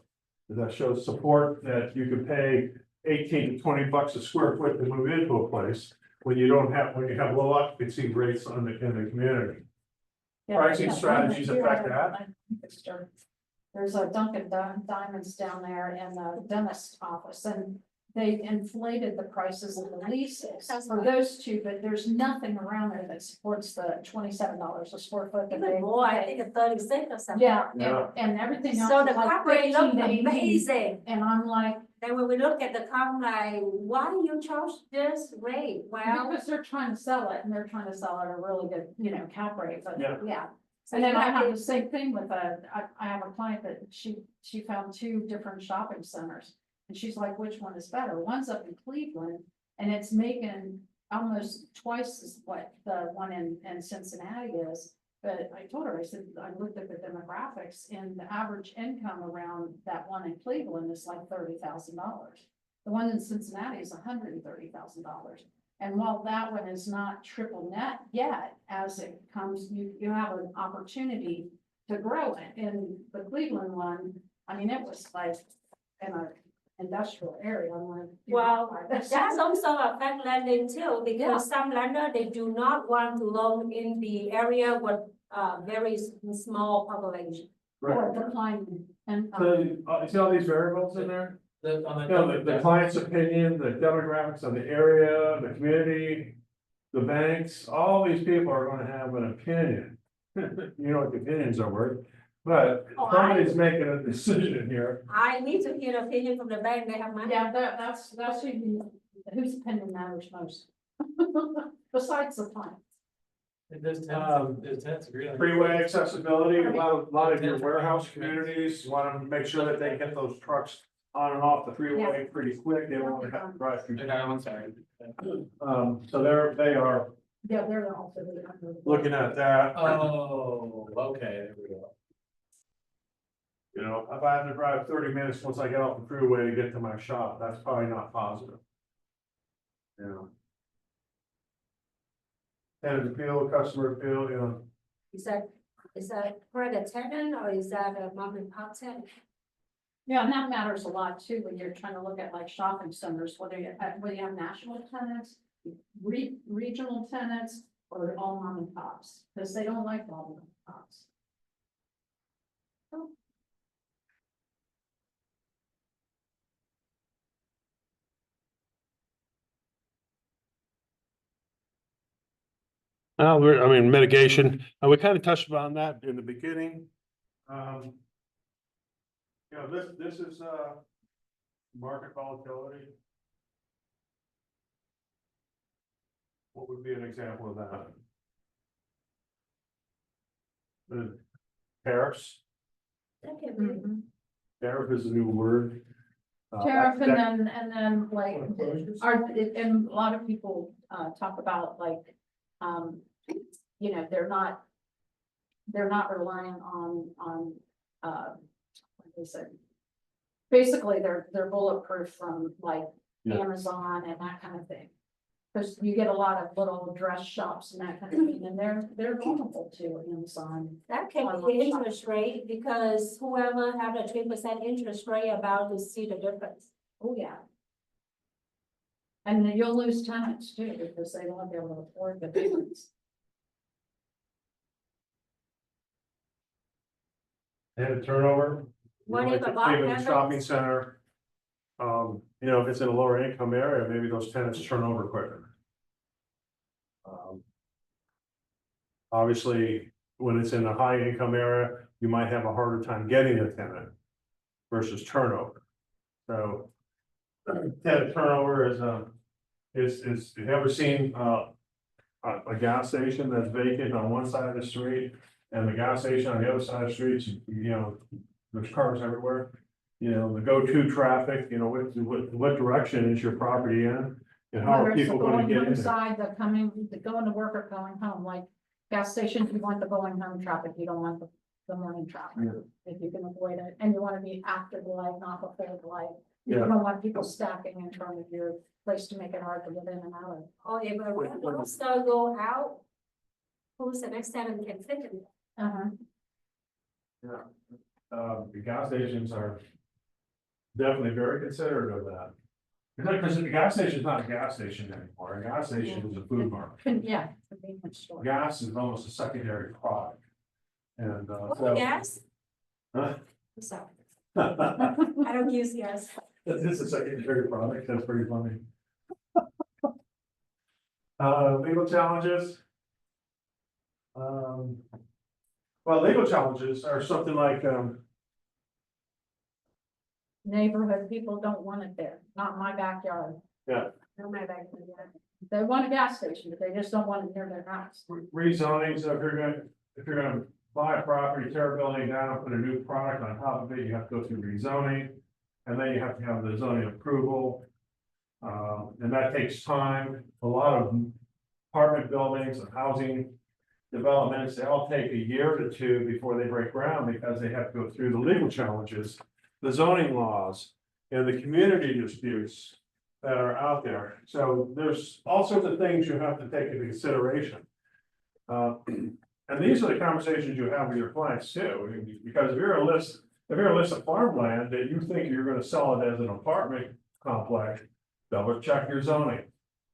Does that show support that you could pay 18 to 20 bucks a square foot to move into a place when you have low occupancy rates in the community? Pricing strategies affect that. There's a Dunkin' Diamonds down there in the dentist office, and they inflated the prices of the leases for those two, but there's nothing around there that supports the $27 a square foot. that they Boy, I pay. think a 36 or something. Yeah, Yeah. and everything else. So is the like cap rate 15 looked to 18. amazing. And I'm like, Then when we look at the comp, like, why do you charge this rate? Well, because they're trying to sell it, and they're trying to sell it at a really good, cap rate, but. Yeah. yeah. So And then you I have have to- the same thing with I have a client that she found two different shopping centers. And she's like, which one is better? One's up in Cleveland And it's making almost twice as what the one in Cincinnati is. But I told her, I said, I looked at the demographics and the average income around that one in Cleveland is like $30,000. The one in Cincinnati is $130,000. And while that one is not triple net yet, as it comes, you have an opportunity to grow it. In the Cleveland one, I mean, it was like in an industrial area. I'm like, Well, that's also affect lending too, because some lender, they do not want to loan in the area with very small population. or declining. And, So, you see all these variables in there? You know, the client's opinion, the demographics of the area, the community, the banks, all these people are gonna have an opinion. You know what the opinions are worth, but Oh, somebody's making a decision here. I need to hear an opinion from the bank, they have money. yeah, that's whose opinion matters most. Besides the client. Does Um, tenants agree on? Freeway accessibility, a lot of your warehouse communities wanna make sure that they get those trucks on and off the freeway pretty quick, they don't wanna have to drive through. Okay, I'm sorry. So they are Yeah, they're also. looking at that. Oh, okay, there we go. You know, if I have to drive 30 minutes once I get off the freeway to get to my shop, that's probably not positive. You know. Tenant appeal, customer appeal, you know, Is that for the tenant or is that a mom and pop tenant? Yeah, and that matters a lot too, when you're trying to look at like shopping centers, whether you have national tenants, regional tenants, or all mom and pops, because they don't like all mom and pops. I mean, mitigation, we kind of touched upon that in the beginning. You know, this is, market volatility. What would be an example of that? The tariffs, That can be. tariff is a new word. Tariff That- and then like, and a lot of people, talk about like, you know, they're not relying on, what they say. Basically, they're bulletproof from like Yeah. Amazon and that kind of thing. Cause you get a lot of little dress shops and that kind of thing, and they're vulnerable to Amazon. That can be interest rate, because whoever have a 3% interest rate about to see the difference. Oh, yeah. And then you'll lose tenants too, because they won't be able to afford the payments. And turnover. What You know, if like a bar even the happens? shopping center. You know, if it's in a lower income area, maybe those tenants turn over quicker. Obviously, when it's in a high income area, you might have a harder time getting a tenant versus turnover. So. Tenant turnover is, have you ever seen, a gas station that's vacant on one side of the street and the gas station on the other side of the street, you know, there's cars everywhere. You know, the go-to traffic, you know, what direction is your property in? And how Whether are it's the people gonna going get home in there? side, the going to work or going home, like gas stations, you want the going home traffic, you don't want the morning traffic. Yeah. If you can avoid it, and you want to be after the light, not before the light. You Yeah. don't want people stacking in front of your place to make it hard to get in and out of. Or if a rooster go out, who's the next tenant can fit in? Uh-huh. The gas stations are definitely very considerate of that. Because the gas station is not a gas station anymore, a gas station is a food market. Yeah, convenience store. Gas is almost a secondary product. And, Oh, gas? Huh? I'm sorry, I don't use gas. This is a secondary product, that's pretty funny. Legal challenges. Well, legal challenges are something like, Neighborhood people don't want it there, not in my backyard. No matter what. They want a gas station, but they just don't want it near their house. rezonings, so if you're gonna buy a property, tear a building down, put a new product on top of it, you have to go through rezoning. And then you have to have the zoning approval. And that takes time. A lot of apartment buildings and housing developments, they all take a year to two before they break ground because they have to go through the legal challenges, the zoning laws, and the community disputes that are out there. So there's all sorts of things you have to take into consideration. And these are the conversations you have with your clients too, I mean, because if you're a list of farmland that you think you're gonna sell it as an apartment complex, double check your zoning.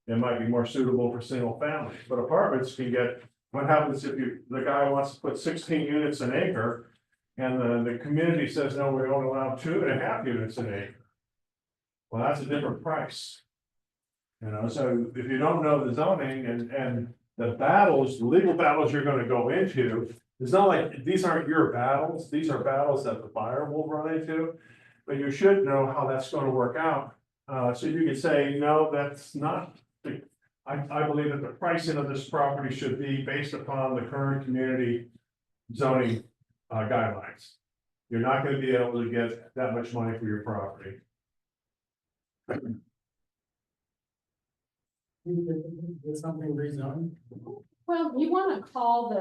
It might be more suitable for single family, but apartments can get, what happens if the guy wants to put 16 units an acre? And the community says, no, we only allow 2.5 units an acre. Well, that's a different price. You know, so if you don't know the zoning and the battles, the legal battles you're gonna go into, it's not like, these aren't your battles, these are battles that the buyer will run into. But you should know how that's gonna work out, so you could say, no, that's not. I believe that the pricing of this property should be based upon the current community zoning guidelines. You're not gonna be able to get that much money for your property. Did something rezoned? Well, you wanna call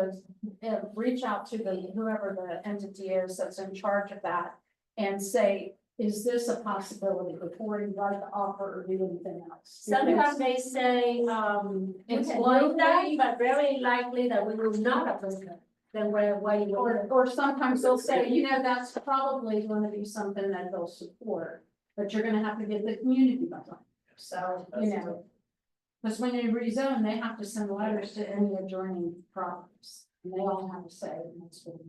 reach out to whoever the entity is that's in charge of that and say, is this a possibility before you write the offer or do anything else? Sometimes they say, we It's can do that, likely- but very likely that we will not approve it. Then where you Or sometimes they'll say, you know, that's probably gonna be something that they'll support, but you're gonna have to get the community behind it. So, you know. Because when you rezone, they have to send letters to any adjoining properties, and they all have to say, and that's what.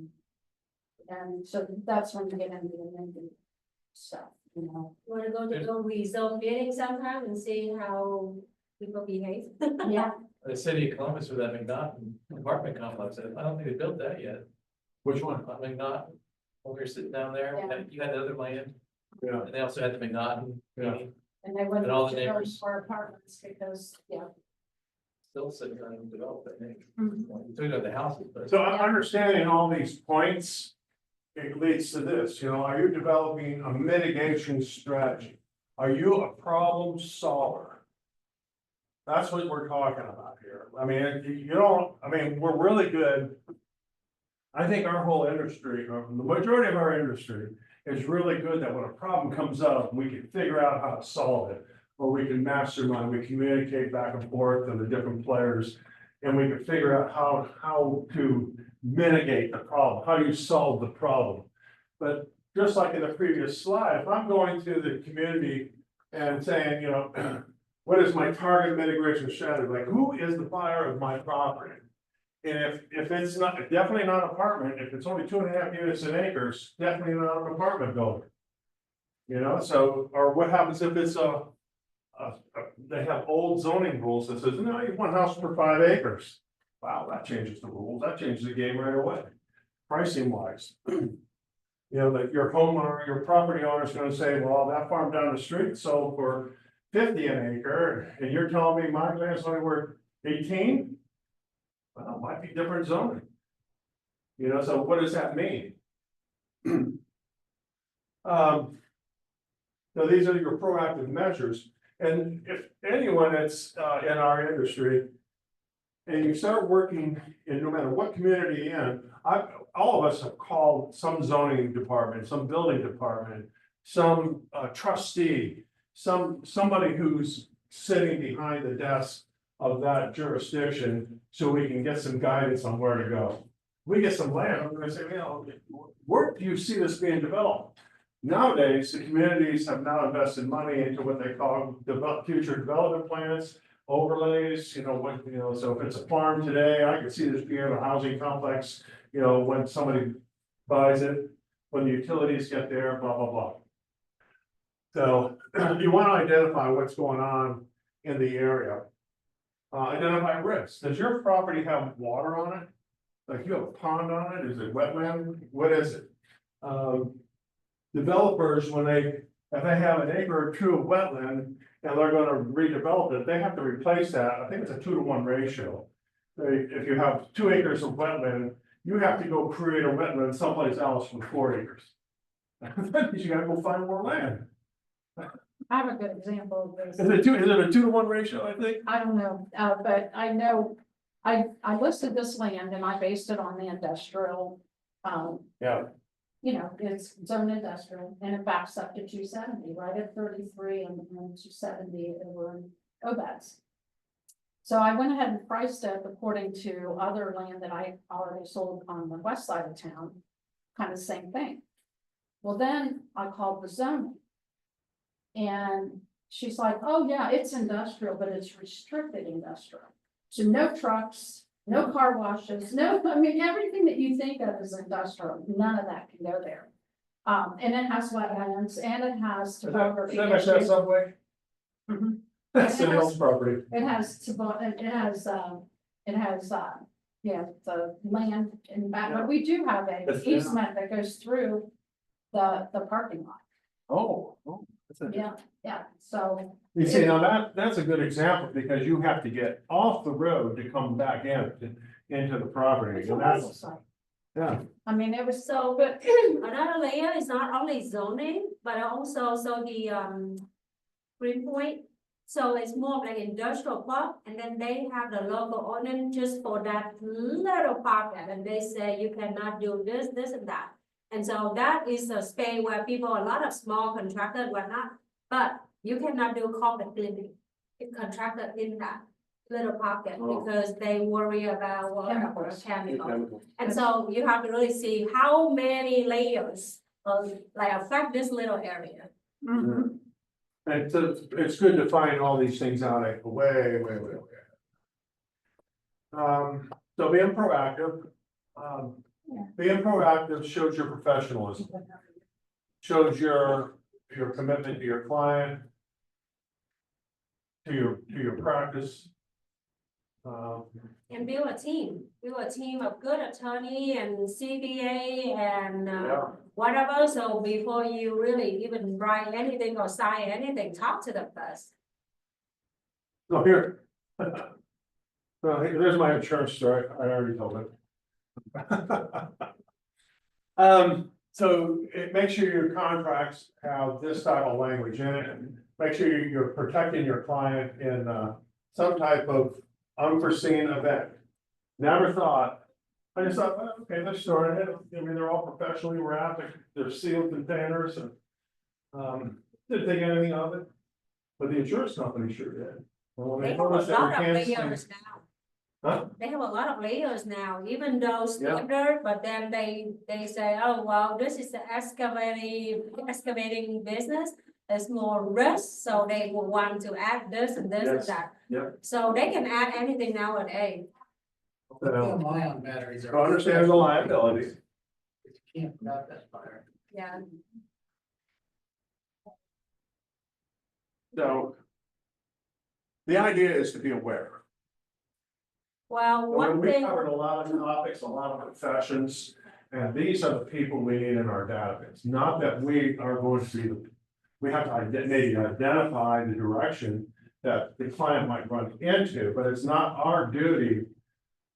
And so that's when you get into the amendment stuff, you know. wanna go to go rezone meeting sometime and see how people behave. Yeah, The city of Columbus with that McNaughton apartment complex, I don't think they built that yet. Which one? McNaughton, when we were sitting down there, Yeah. you had the other land, Yeah. and they also had the McNaughton. Yeah. meeting, and they wouldn't And all the let you build neighbors. for apartments because, yeah. Still sitting there and developed, I think. Mhm. You took out the houses, but. So understanding all these points, it leads to this, you know, are you developing a mitigation strategy? Are you a problem solver? That's what we're talking about here. I mean, we're really good. I think our whole industry, or the majority of our industry is really good that when a problem comes up, we can figure out how to solve it. Or we can mastermind, we communicate back and forth to the different players. And we can figure out how to mitigate the problem, how you solve the problem. But just like in the previous slide, if I'm going to the community and saying, you know, what is my target mitigation strategy? Like, who is the buyer of my property? And if it's not, definitely not apartment, if it's only 2.5 units an acres, definitely not an apartment building. You know, so, or what happens if it's they have old zoning rules that says, no, you want a house for 5 acres. Wow, that changes the rules, that changes the game right away, pricing wise. You know, that your homeowner, your property owner is gonna say, well, that farm down the street sold for 50 an acre, and you're telling me my land's only worth 18? Well, it might be different zoning. You know, so what does that mean? So these are your proactive measures, and if anyone that's in our industry, and you start working in no matter what community you're in, all of us have called some zoning department, some building department, some trustee, somebody who's sitting behind the desk of that jurisdiction, so we can get some guidance on where to go. We get some land, I'm gonna say, you know, where do you see this being developed? Nowadays, the communities have now invested money into what they call future development plans, overlays, you know, so if it's a farm today, I can see this being a housing complex, you know, when somebody buys it, when the utilities get there, blah, blah, blah. So you want to identify what's going on in the area. Identify risks. Does your property have water on it? Like you have a pond on it? Is it wetland? What is it? Developers, if they have an acre or two of wetland and they're gonna redevelop it, they have to replace that. I think it's a 2-to-1 ratio. If you have 2 acres of wetland, you have to go create a wetland someplace else with 4 acres. Because you gotta go find more land. I have a good example of this. Is it a 2-to-1 ratio, I think? I don't know, but I know, I listed this land and I based it on the industrial, Yeah. you know, it's zone industrial and it backs up to 270, right at 33 and 270 over in Obeds. So I went ahead and priced it according to other land that I already sold on the west side of town, kind of same thing. Well, then I called the zoning. And she's like, oh yeah, it's industrial, but it's restricted industrial. So no trucks, no car washes, no, I mean, everything that you think of as industrial, none of that can go there. And it has wetlands and it has topography. That issues. subway? Mhm. That's It the has- Hill's property. It has, yeah, the land in back, but we do have an That's- yeah. easement that goes through the parking lot. Oh. Yeah, so. You see, now that's a good example, because you have to get off the road to come back into the property, It's a and that's, puzzle site. yeah. I mean, it was So, but another layer is not only zoning, but also, so the, Green Point. So it's more of like industrial park, and then they have the local ordinance just for that little pocket, and they say you cannot do this, this and that. And so that is a space where people, a lot of small contractors were not, but you cannot do corporate building. It contracted in that little pocket Oh. because they worry about whatever Chemicals. chemical. And so you have to really see how many layers of like affect this little area. mhm, And so it's good to find all these things out way. So being proactive, Yeah. being proactive shows your professionalism, shows your commitment to your client, to your practice. And build a team of good attorney and CBA and Yeah. whatever, so before you really even write anything or sign anything, talk to them first. So here. So there's my insurance story, I already told it. So it makes sure your contracts have this type of language in it, and make sure you're protecting your client in, some type of unforeseen event. Never thought, I just thought, well, okay, they're storing it, I mean, they're all professionally wrapped, they're sealed containers and. Didn't think anything of it, but the insurance company sure did. And when They have a told us that we lot of can't layers sing- now. Huh? They have a lot of layers now, even though Yeah. standard, but then they say, oh, well, this is the excavating business. There's more risk, so they will want to add this and this and Yes. that. Yeah. So they can add anything nowadays. So, Ion batteries are. understand the liability. You can't put out that fire. Yeah. So. The idea is to be aware. Well, one We thing, covered a lot of topics, a lot of professions, and these are the people we need in our database. Not that we are going to be the. We have to maybe identify the direction that the client might run into, but it's not our duty.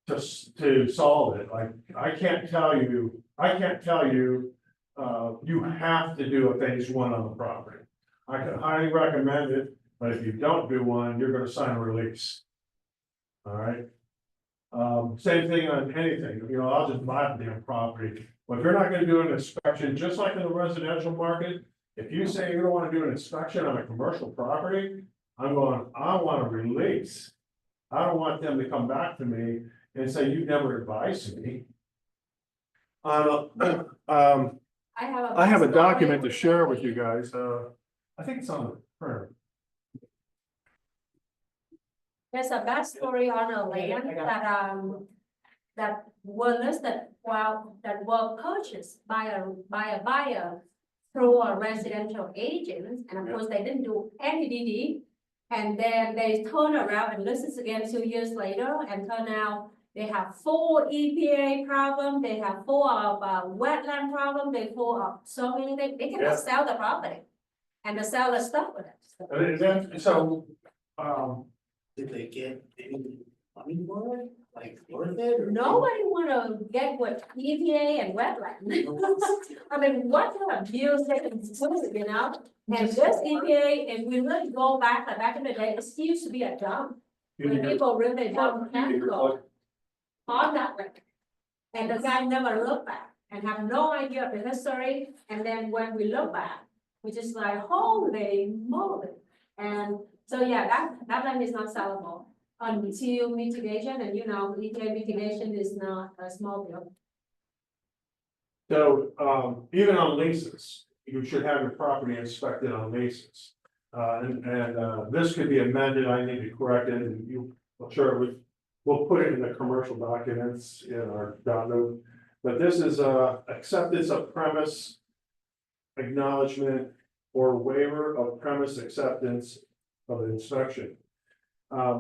To solve it, like, I can't tell you, you have to do a phase 1 on the property. I can highly recommend it, but if you don't do one, you're gonna sign a release. All right? Same thing on anything, I'll just buy the damn property, but if you're not gonna do an inspection, just like in the residential market. If you say you don't wanna do an inspection on a commercial property, I want a release. I don't want them to come back to me and say, you never advised me. I have a document to share with you guys, I think it's on the printer. there's a backstory on a land that were listed, that were purchased by a buyer through a residential agent, and of course, they didn't do any DD. And then they turn around and listen again 2 years later, and turn out they have 4 EPA problem, they have 4 of wetland problem, they 4 of so many things, they Yeah. cannot sell the property. And the seller stuck with it. And then, so, Did they get any money for it? Like, worth it? or- Nobody wanna get what EPA and wetland. I mean, what kind of views they can do, you know? And this EPA, and we really go back, like back in the day, it used to be a dump. When people really dump chemical on that record. And the guy never looked back and have no idea of the history, and then when we look back, we just like, holy moly. And so, yeah, that land is not sellable until mitigation, and you know, EPA mitigation is not a small deal. So, even on leases, you should have your property inspected on leases. This could be amended, I need to correct it, and you, I'm sure we'll put it in the commercial documents in our download. But this is acceptance of premise, acknowledgement, or waiver of premise acceptance of the inspection.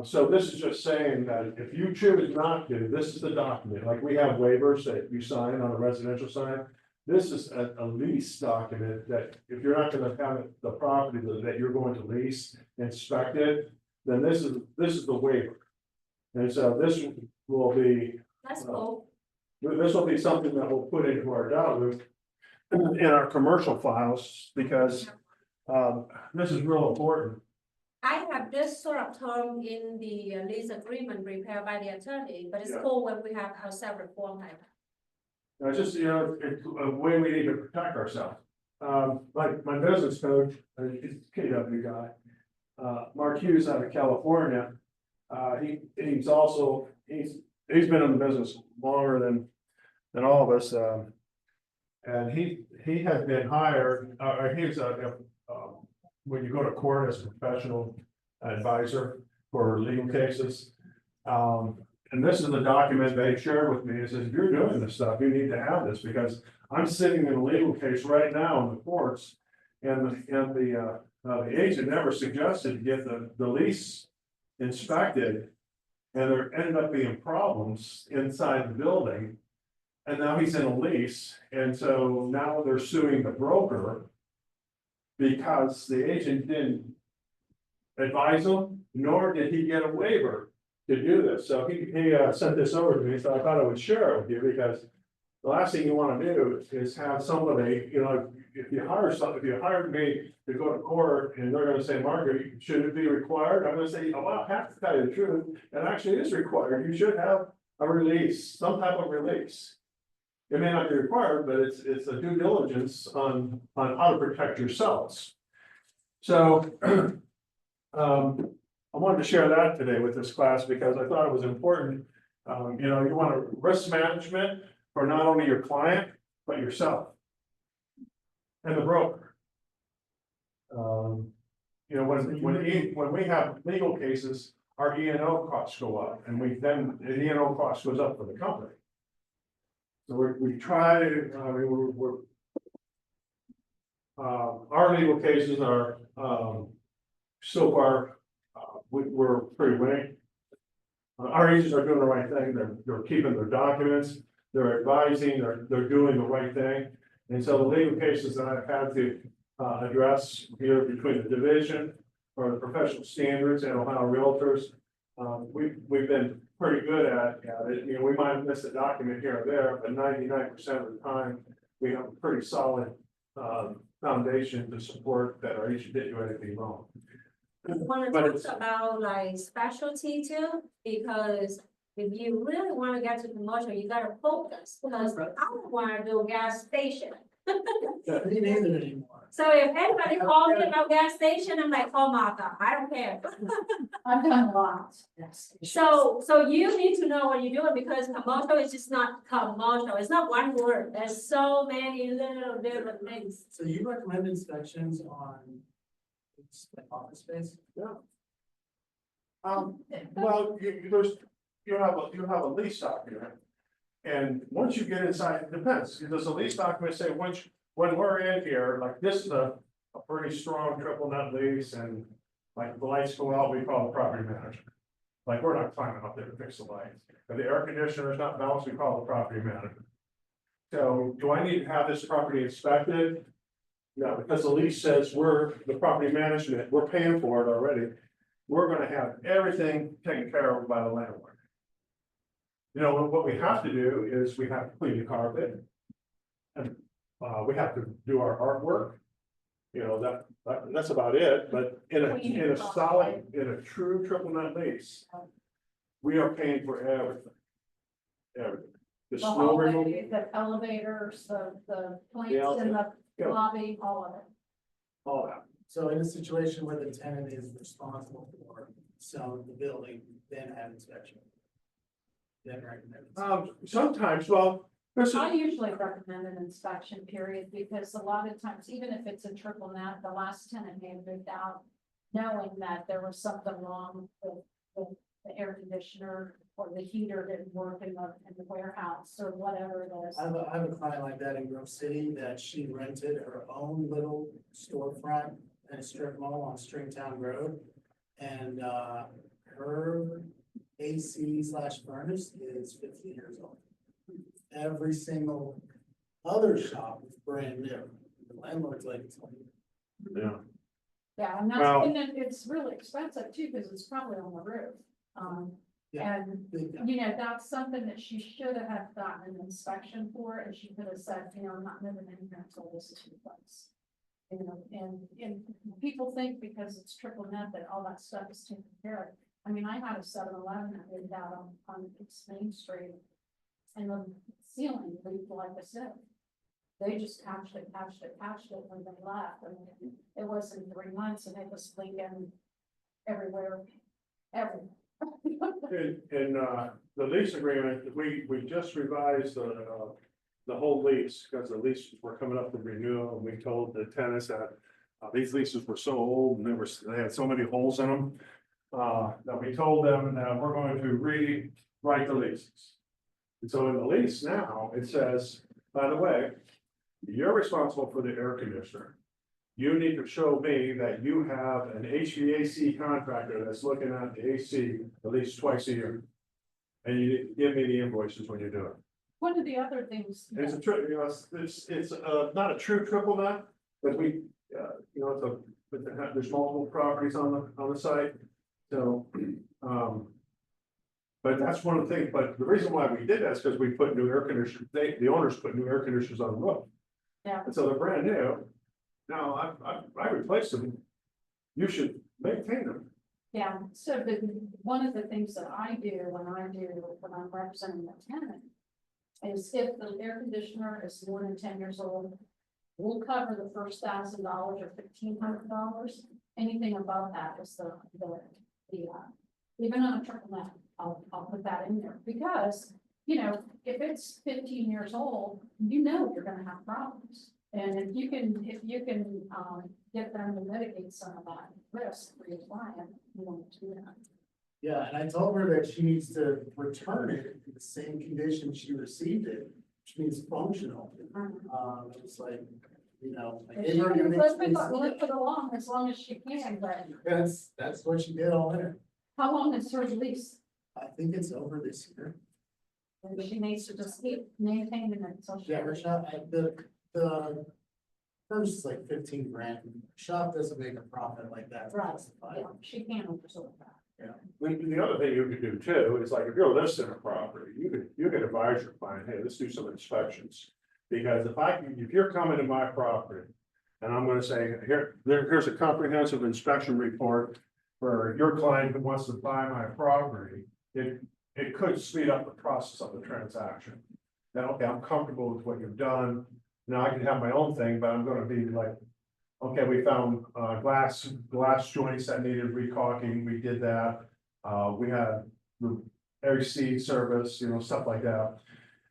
So this is just saying that if you choose not to, this is the document, like we have waivers that you sign on a residential side. This is a lease document that if you're not gonna have the property that you're going to lease inspected, then this is the waiver. And so this will be, That's cool. this will be something that we'll put into our download in our commercial files, because this is real important. I have this sort of term in the lease agreement prepared by the attorney, but it's Yeah. cool when we have our separate form like that. It's just, it's a way we need to protect ourselves. Like my business coach, he's a KW guy, Mark Hughes out of California. He's also, he's been in the business longer than all of us, and he has been hired, when you go to court as a professional advisor for legal cases. And this is the document they shared with me. It says, if you're doing this stuff, you need to have this, because I'm sitting in a legal case right now in the courts. And the agent never suggested to get the lease inspected. And there ended up being problems inside the building. And now he's in a lease, and so now they're suing the broker. Because the agent didn't advise him, nor did he get a waiver to do this. So he sent this over to me, so I thought I would share it with you, because the last thing you wanna do is have somebody, if you hired me to go to court and they're gonna say, Margaret, should it be required? I'm gonna say, well, I have to tell you the truth, it actually is required. You should have a release, some type of release. It may not be required, but it's a due diligence on how to protect yourselves. So, I wanted to share that today with this class, because I thought it was important. You want a risk management for not only your client, but yourself. And the broker. When we have legal cases, our E&O costs go up, and the E&O cost goes up for the company. So we try to, our legal cases are, so far, we're pretty winning. Our agents are doing the right thing, they're keeping their documents, they're advising, they're doing the right thing. And so the legal cases that I've had to address here between the division or the professional standards and Ohio Realtors, we've been pretty good at it. We might have missed a document here or there, but 99% of the time, we have a pretty solid foundation to support that our agent didn't do anything wrong. Want But to it's- talk about like specialty too, because if you really want to get to commercial, you gotta focus, because I don't want to do a gas station. Me neither anymore. So if anybody calls me about gas station, I'm like, oh my God, I don't care. I've done lots. Yes. So you need to know what you're doing, because commercial is just not commercial, it's not one word, there's so many little different things. So you recommend inspections on office space? Well, you have a lease document. And once you get inside, it depends, does the lease document say, when we're in here, like this is a pretty strong triple net lease, and like the lights go out, we call the property manager. Like, we're not climbing up there to fix the lights, if the air conditioner is not balanced, we call the property manager. So, do I need to have this property inspected? No, because the lease says the property management, we're paying for it already. We're gonna have everything taken care of by the landlord. You know, what we have to do is we have to clean the carpet. And, we have to do our artwork. You know, that's about it, but in a solid, in a true triple net lease. We are paying for everything. Everything. The The snow removal, hallway, the elevators, the plants Yeah, in the yeah. lobby, all of it. all that. So in a situation where the tenant is responsible for selling the building, then have inspection. Then recommend. Sometimes, well, this is, I usually recommend an inspection period because a lot of times, even if it's a triple net, the last tenant may have moved out. Knowing that there was something wrong with the air conditioner or the heater didn't work in the warehouse or whatever it is. I have a client like that in Grove City that she rented her own little storefront in a strip mall on Stringtown Road. And, her AC/furnace is 15 years old. Every single other shop is brand new. The landlord's like, yeah, Yeah, and that's, Well- and then it's really expensive too, because it's probably on the roof. Yeah. And, big guy. you know, that's something that she should have gotten an inspection for, and she could have said, you know, I'm not moving in here until this is replaced. You know, and people think because it's triple net that all that stuff is taken care of. I mean, I had a 7-Eleven that lived out on East Main Street. And the ceiling leaked like I said. They just patched it when they left. I mean, it wasn't 3 months and it was leaking everywhere. in, the lease agreement, we just revised the whole lease, because the leases were coming up for renewal, and we told the tenants that these leases were so old, and they had so many holes in them, that we told them that we're going to rewrite the leases. And so in the lease now, it says, by the way, you're responsible for the air conditioner. You need to show me that you have an HVAC contractor that's looking at the AC at least twice a year. And you give me the invoices when you do it. One of the other things. It's a true, you know, it's not a true triple net, but we, you know, but there's multiple properties on the site. So, but that's one of the things, but the reason why we did that is because we put new air conditioners, the owners put new air conditioners on the roof. Yeah. And so they're brand new. Now, I replaced them. You should maintain them. Yeah, so one of the things that I do when I'm representing the tenant. Is if the air conditioner is more than 10 years old. We'll cover the first $1,000 or $1,500. Anything above that is even on a triple net, I'll put that in there because, you know, if it's 15 years old, you know, you're gonna have problems. And if you can get them to mitigate some of that risk for your client, you want to do that. Yeah, and I told her that she needs to return it in the same condition she received it, which means functional. It's like, you know. I gave her an Live excuse. it along as long as she can, but That's what she did all winter. how long is her lease? I think it's over this year. And she needs to just keep maintaining it until she. Yeah, her shop, the first is like 15 grand. Shop doesn't make a profit like that. Right, yeah, she can't absorb that. The other thing you could do too is like if you're listing a property, you could advise your client, hey, let's do some inspections. Because if you're coming to my property and I'm gonna say, here's a comprehensive inspection report for your client who wants to buy my property, it could speed up the process of the transaction. Now, okay, I'm comfortable with what you've done. Now I can have my own thing, but I'm gonna be like, okay, we found glass joints that needed recaulking, we did that. We had the AC service, you know, stuff like that.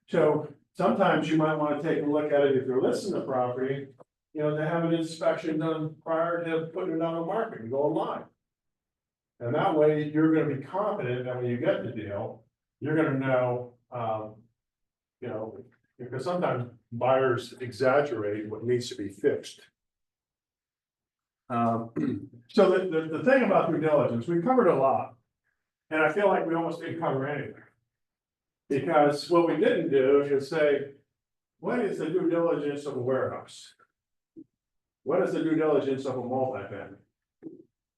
So sometimes you might wanna take a look at it if you're listing the property, you know, to have an inspection done prior to putting it on the market and going live. And that way, you're gonna be confident that when you get the deal, you're gonna know, you know, because sometimes buyers exaggerate what needs to be fixed. So the thing about due diligence, we covered a lot. And I feel like we almost didn't cover anything. Because what we didn't do is say, what is the due diligence of a warehouse? What is the due diligence of a multifamily?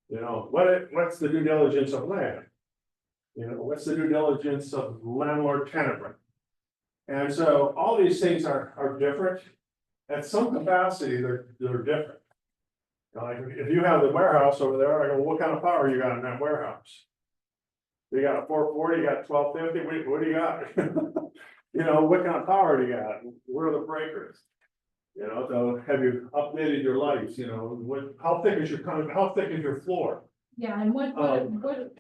You know, what's the due diligence of land? You know, what's the due diligence of landlord tenant? And so all these things are different. At some capacity, they're different. Like, if you have the warehouse over there, I go, what kind of power you got in that warehouse? You got a 440, you got 1250, what do you got? You know, what kind of power do you got? Where are the breakers? You know, so have you updated your lights, you know, how thick is your floor? Yeah, and what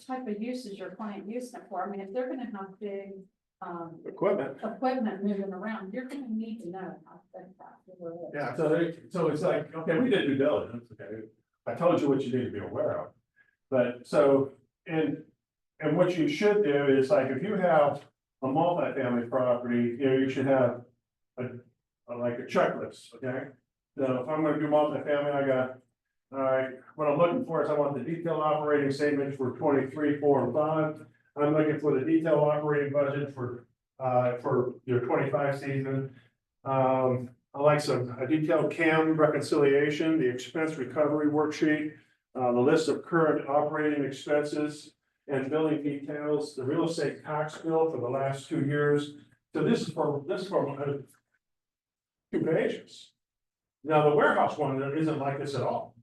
type of use is your client using it for? I mean, if they're gonna have big, Equipment. equipment moving around, you're gonna need to know how thick that really is. Yeah, so it's like, okay, we did due diligence, okay, I told you what you need to be aware of. But so, and what you should do is like, if you have a multifamily property, you know, you should have like a checklist, okay? So if I'm gonna do multifamily, I got, all right, what I'm looking for is I want the detailed operating statements for 23, 4, and 5. I'm looking for the detailed operating budget for your 25 season. I like a detailed CAM reconciliation, the expense recovery worksheet, the list of current operating expenses and billing details, the real estate tax bill for the last 2 years. So this is for 2 pages. Now, the warehouse one isn't like this at all.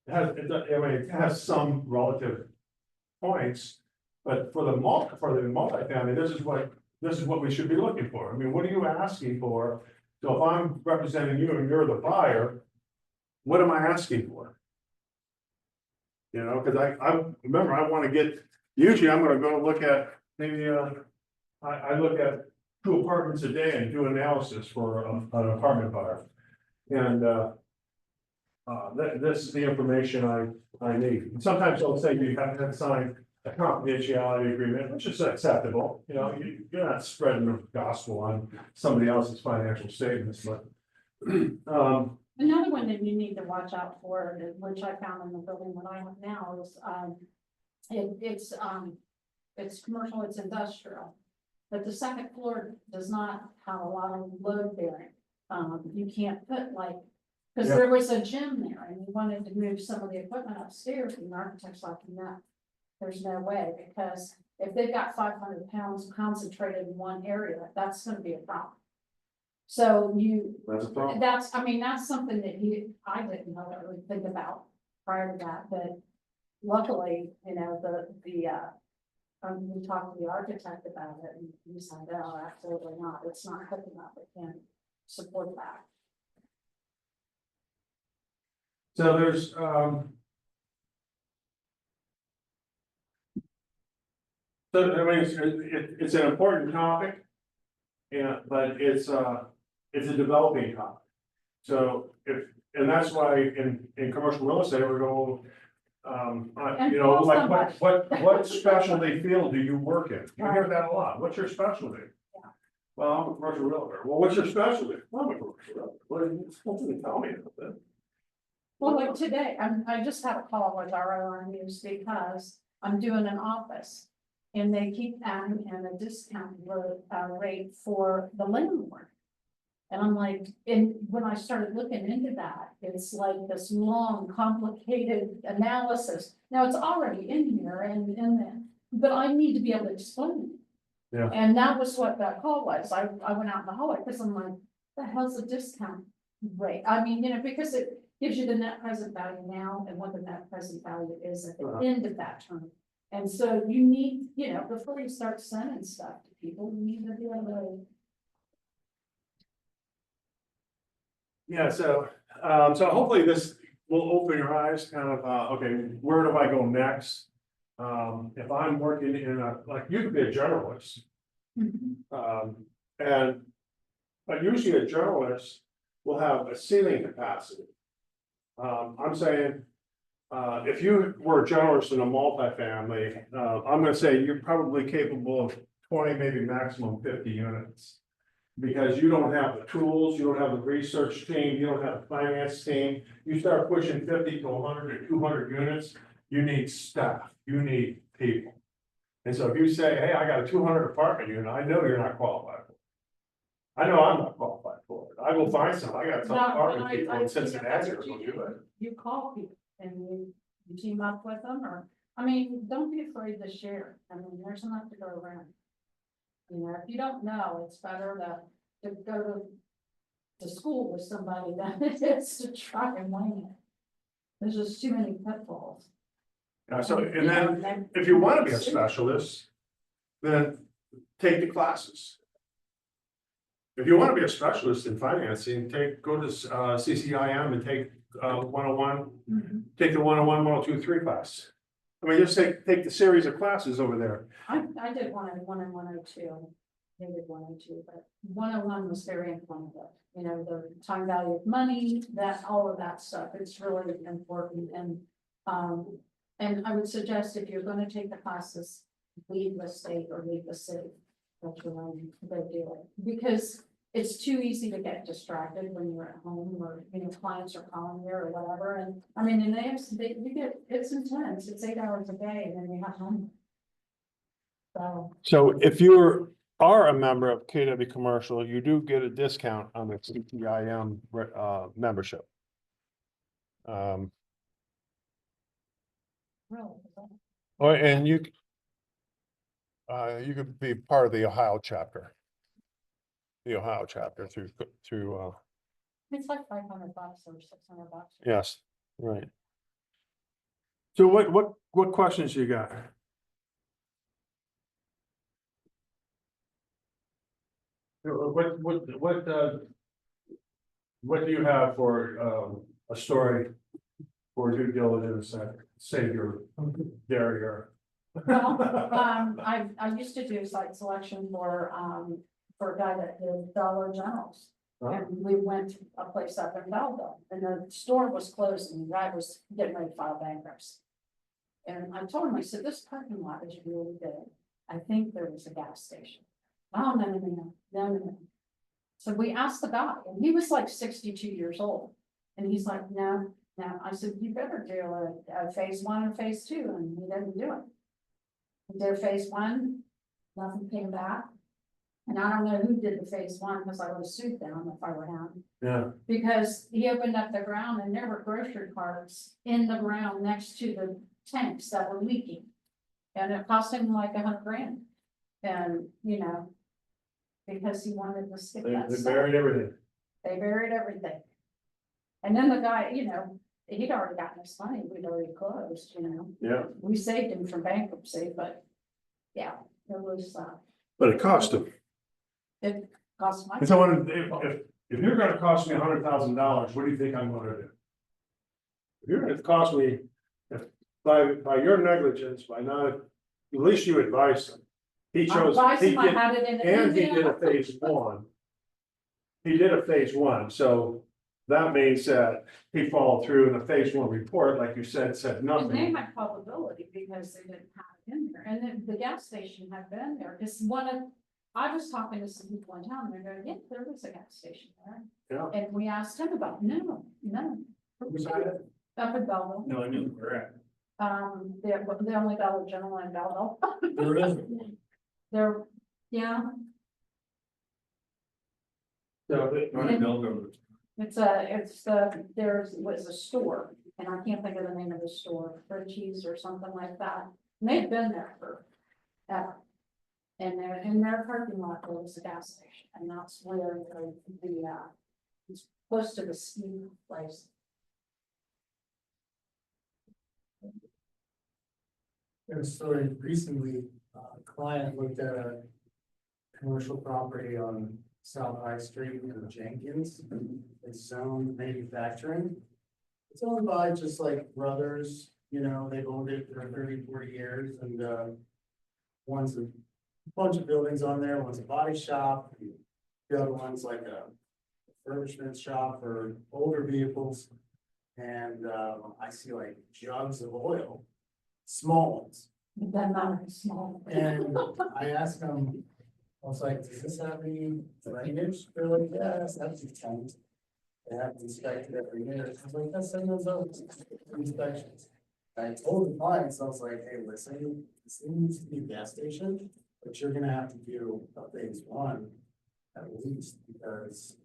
It has some relative points, but for the multifamily, this is what we should be looking for. I mean, what are you asking for? So if I'm representing you and you're the buyer, what am I asking for? You know, because I remember I want to get, usually I'm gonna go look at, maybe, I look at 2 apartments a day and do analysis for an apartment buyer. And, this is the information I need. And sometimes they'll say you have to sign a confidentiality agreement, which is acceptable, you know, you're not spreading the gospel on somebody else's financial statements, but. Another one that you need to watch out for, which I found in the building that I have now, is, it's commercial, it's industrial. But the second floor does not have a lot of load bearing. You can't put like, because there was a gym there and you wanted to move some of the equipment upstairs, and the architect's like, no, there's no way, because if they've got 500 pounds concentrated in one area, that's gonna be a problem. So That's a problem. that's something that I didn't really think about prior to that, but luckily, you know, we talked to the architect about it and he said, no, absolutely not, it's not hooking up, it can't support that. So there's, so I mean, it's an important topic. Yeah, but it's a developing topic. So and that's why in commercial real estate, we're going, you know, like what specialty field do you work in? You hear that a lot. What's your specialty? Yeah. Well, I'm a commercial realtor. Well, what's your specialty? Well, I'm a commercial realtor. What are you supposed to tell me about that? Well, like today, I just had a call with our news because I'm doing an office. And they keep adding in a discount rate for the landlord. And I'm like, and when I started looking into that, it's like this long, complicated analysis. Now, it's already in here and in there, but I need to be able to explain it. Yeah. And that was what that call was. I went out in the hallway because I'm like, the hell's the discount rate? I mean, you know, because it gives you the net present value now and what the net present value is at the end of that term. And so you need, you know, before you start sending stuff to people, you need to be able to. Yeah, so hopefully this will open your eyes, kind of, okay, where do I go next? If I'm working in like, you could be a generalist. But usually a journalist will have a ceiling capacity. I'm saying, if you were a journalist in a multifamily, I'm gonna say you're probably capable of 20, maybe maximum 50 units. Because you don't have the tools, you don't have the research team, you don't have the finance team. You start pushing 50 to 100 to 200 units, you need staff, you need people. And so if you say, hey, I got a 200 apartment unit, I know you're not qualified for it. I know I'm not qualified for it. I will find some, I got some apartment people in Cincinnati that will do it. You call people and you team up with them, or I mean, don't be afraid to share. I mean, there's enough to go around. You know, if you don't know, it's better to go to school with somebody than it is to try and wing it. There's just too many pitfalls. So, You and know, then, if you wanna be a specialist, then take the classes. If you wanna be a specialist in financing, go to CCIM and take 101, Mhm. take the 101, 102, 3 class. I mean, just take the series of classes over there. I did 101 and 102. I did 102, but 101 was very informative. You know, the time value of money, that, all of that stuff, it's really important. And I would suggest if you're gonna take the classes, leave the state or leave the city. That's what I'm gonna do, because it's too easy to get distracted when you're at home or, you know, clients are calling you or whatever. And I mean, and you get, it's intense, it's 8 hours a day and then you have home. So, So if you are a member of KW Commercial, you do get a discount on the CTIM membership. really, Or, and you could be part of the Ohio chapter. The Ohio chapter through, it's like $500 or $600. yes, right. So what questions you got? What do you have for, a story for due diligence that save your derriere? Well, I used to do site selection for a guy that did Dollar Generals. And we went to a place up in Belleville and the store was closed and the guy was getting ready to file bankruptcy. And I told him, I said, this parking lot is really big. I think there was a gas station. Oh, no. So we asked the guy and he was like 62 years old. And he's like, no. I said, you better do a phase 1 and phase 2, and he didn't do it. He did phase 1, nothing came back. And I don't know who did the phase 1, because I would have sued them if I were him. Yeah, Because he opened up the ground and there were grocery carts in the ground next to the tanks that were leaking. And it cost him like $100,000. And, you know, because he wanted to stick that they stuff. buried everything. They buried everything. And then the guy, you know, he'd already gotten his money, we'd already closed, you know. Yeah, We saved him from bankruptcy, but yeah, it was, but it cost them. it cost my. And so if you're gonna cost me $100,000, what do you think I'm gonna do? If you're gonna cost me, if by your negligence, by not, at least you advised him. He chose, he I did, had it in. and he did a phase 1. He did a phase 1, so that means that he followed through in the phase 1 report, like you said And they nothing. had probability because they didn't have it in there, and then the gas station had been there, because I was talking to some people in town, and they're going, yeah, there was a gas station there. Yeah. And we asked him about, no. Who's that? Up in Belleville, No, I knew where at. the only Dollar General in Belleville. There isn't one. They're, yeah, So, there was a store, and I can't think of the name of the store, Frenchies or something like that. And they've been there for ever. And they're in their parking lot, there was a gas station, and that's where it's close to the ski place. And so recently, a client looked at a commercial property on South High Street in Jenkins. It's zoned manufacturing. It's owned by just like brothers, you know, they've owned it for 30, 40 years, and one's a bunch of buildings on there, one's a body shop. The other one's like a refurbishment shop for older vehicles. And I see like jugs of oil, small ones. That not small. And I asked them, I was like, does this have any drainage? They're like, yeah, that's the tent. They have to inspect it every year. I was like, that's send those out inspections. I told the clients, I was like, hey, listen, this thing needs to be a gas station, but you're gonna have to do a phase 1 at least, because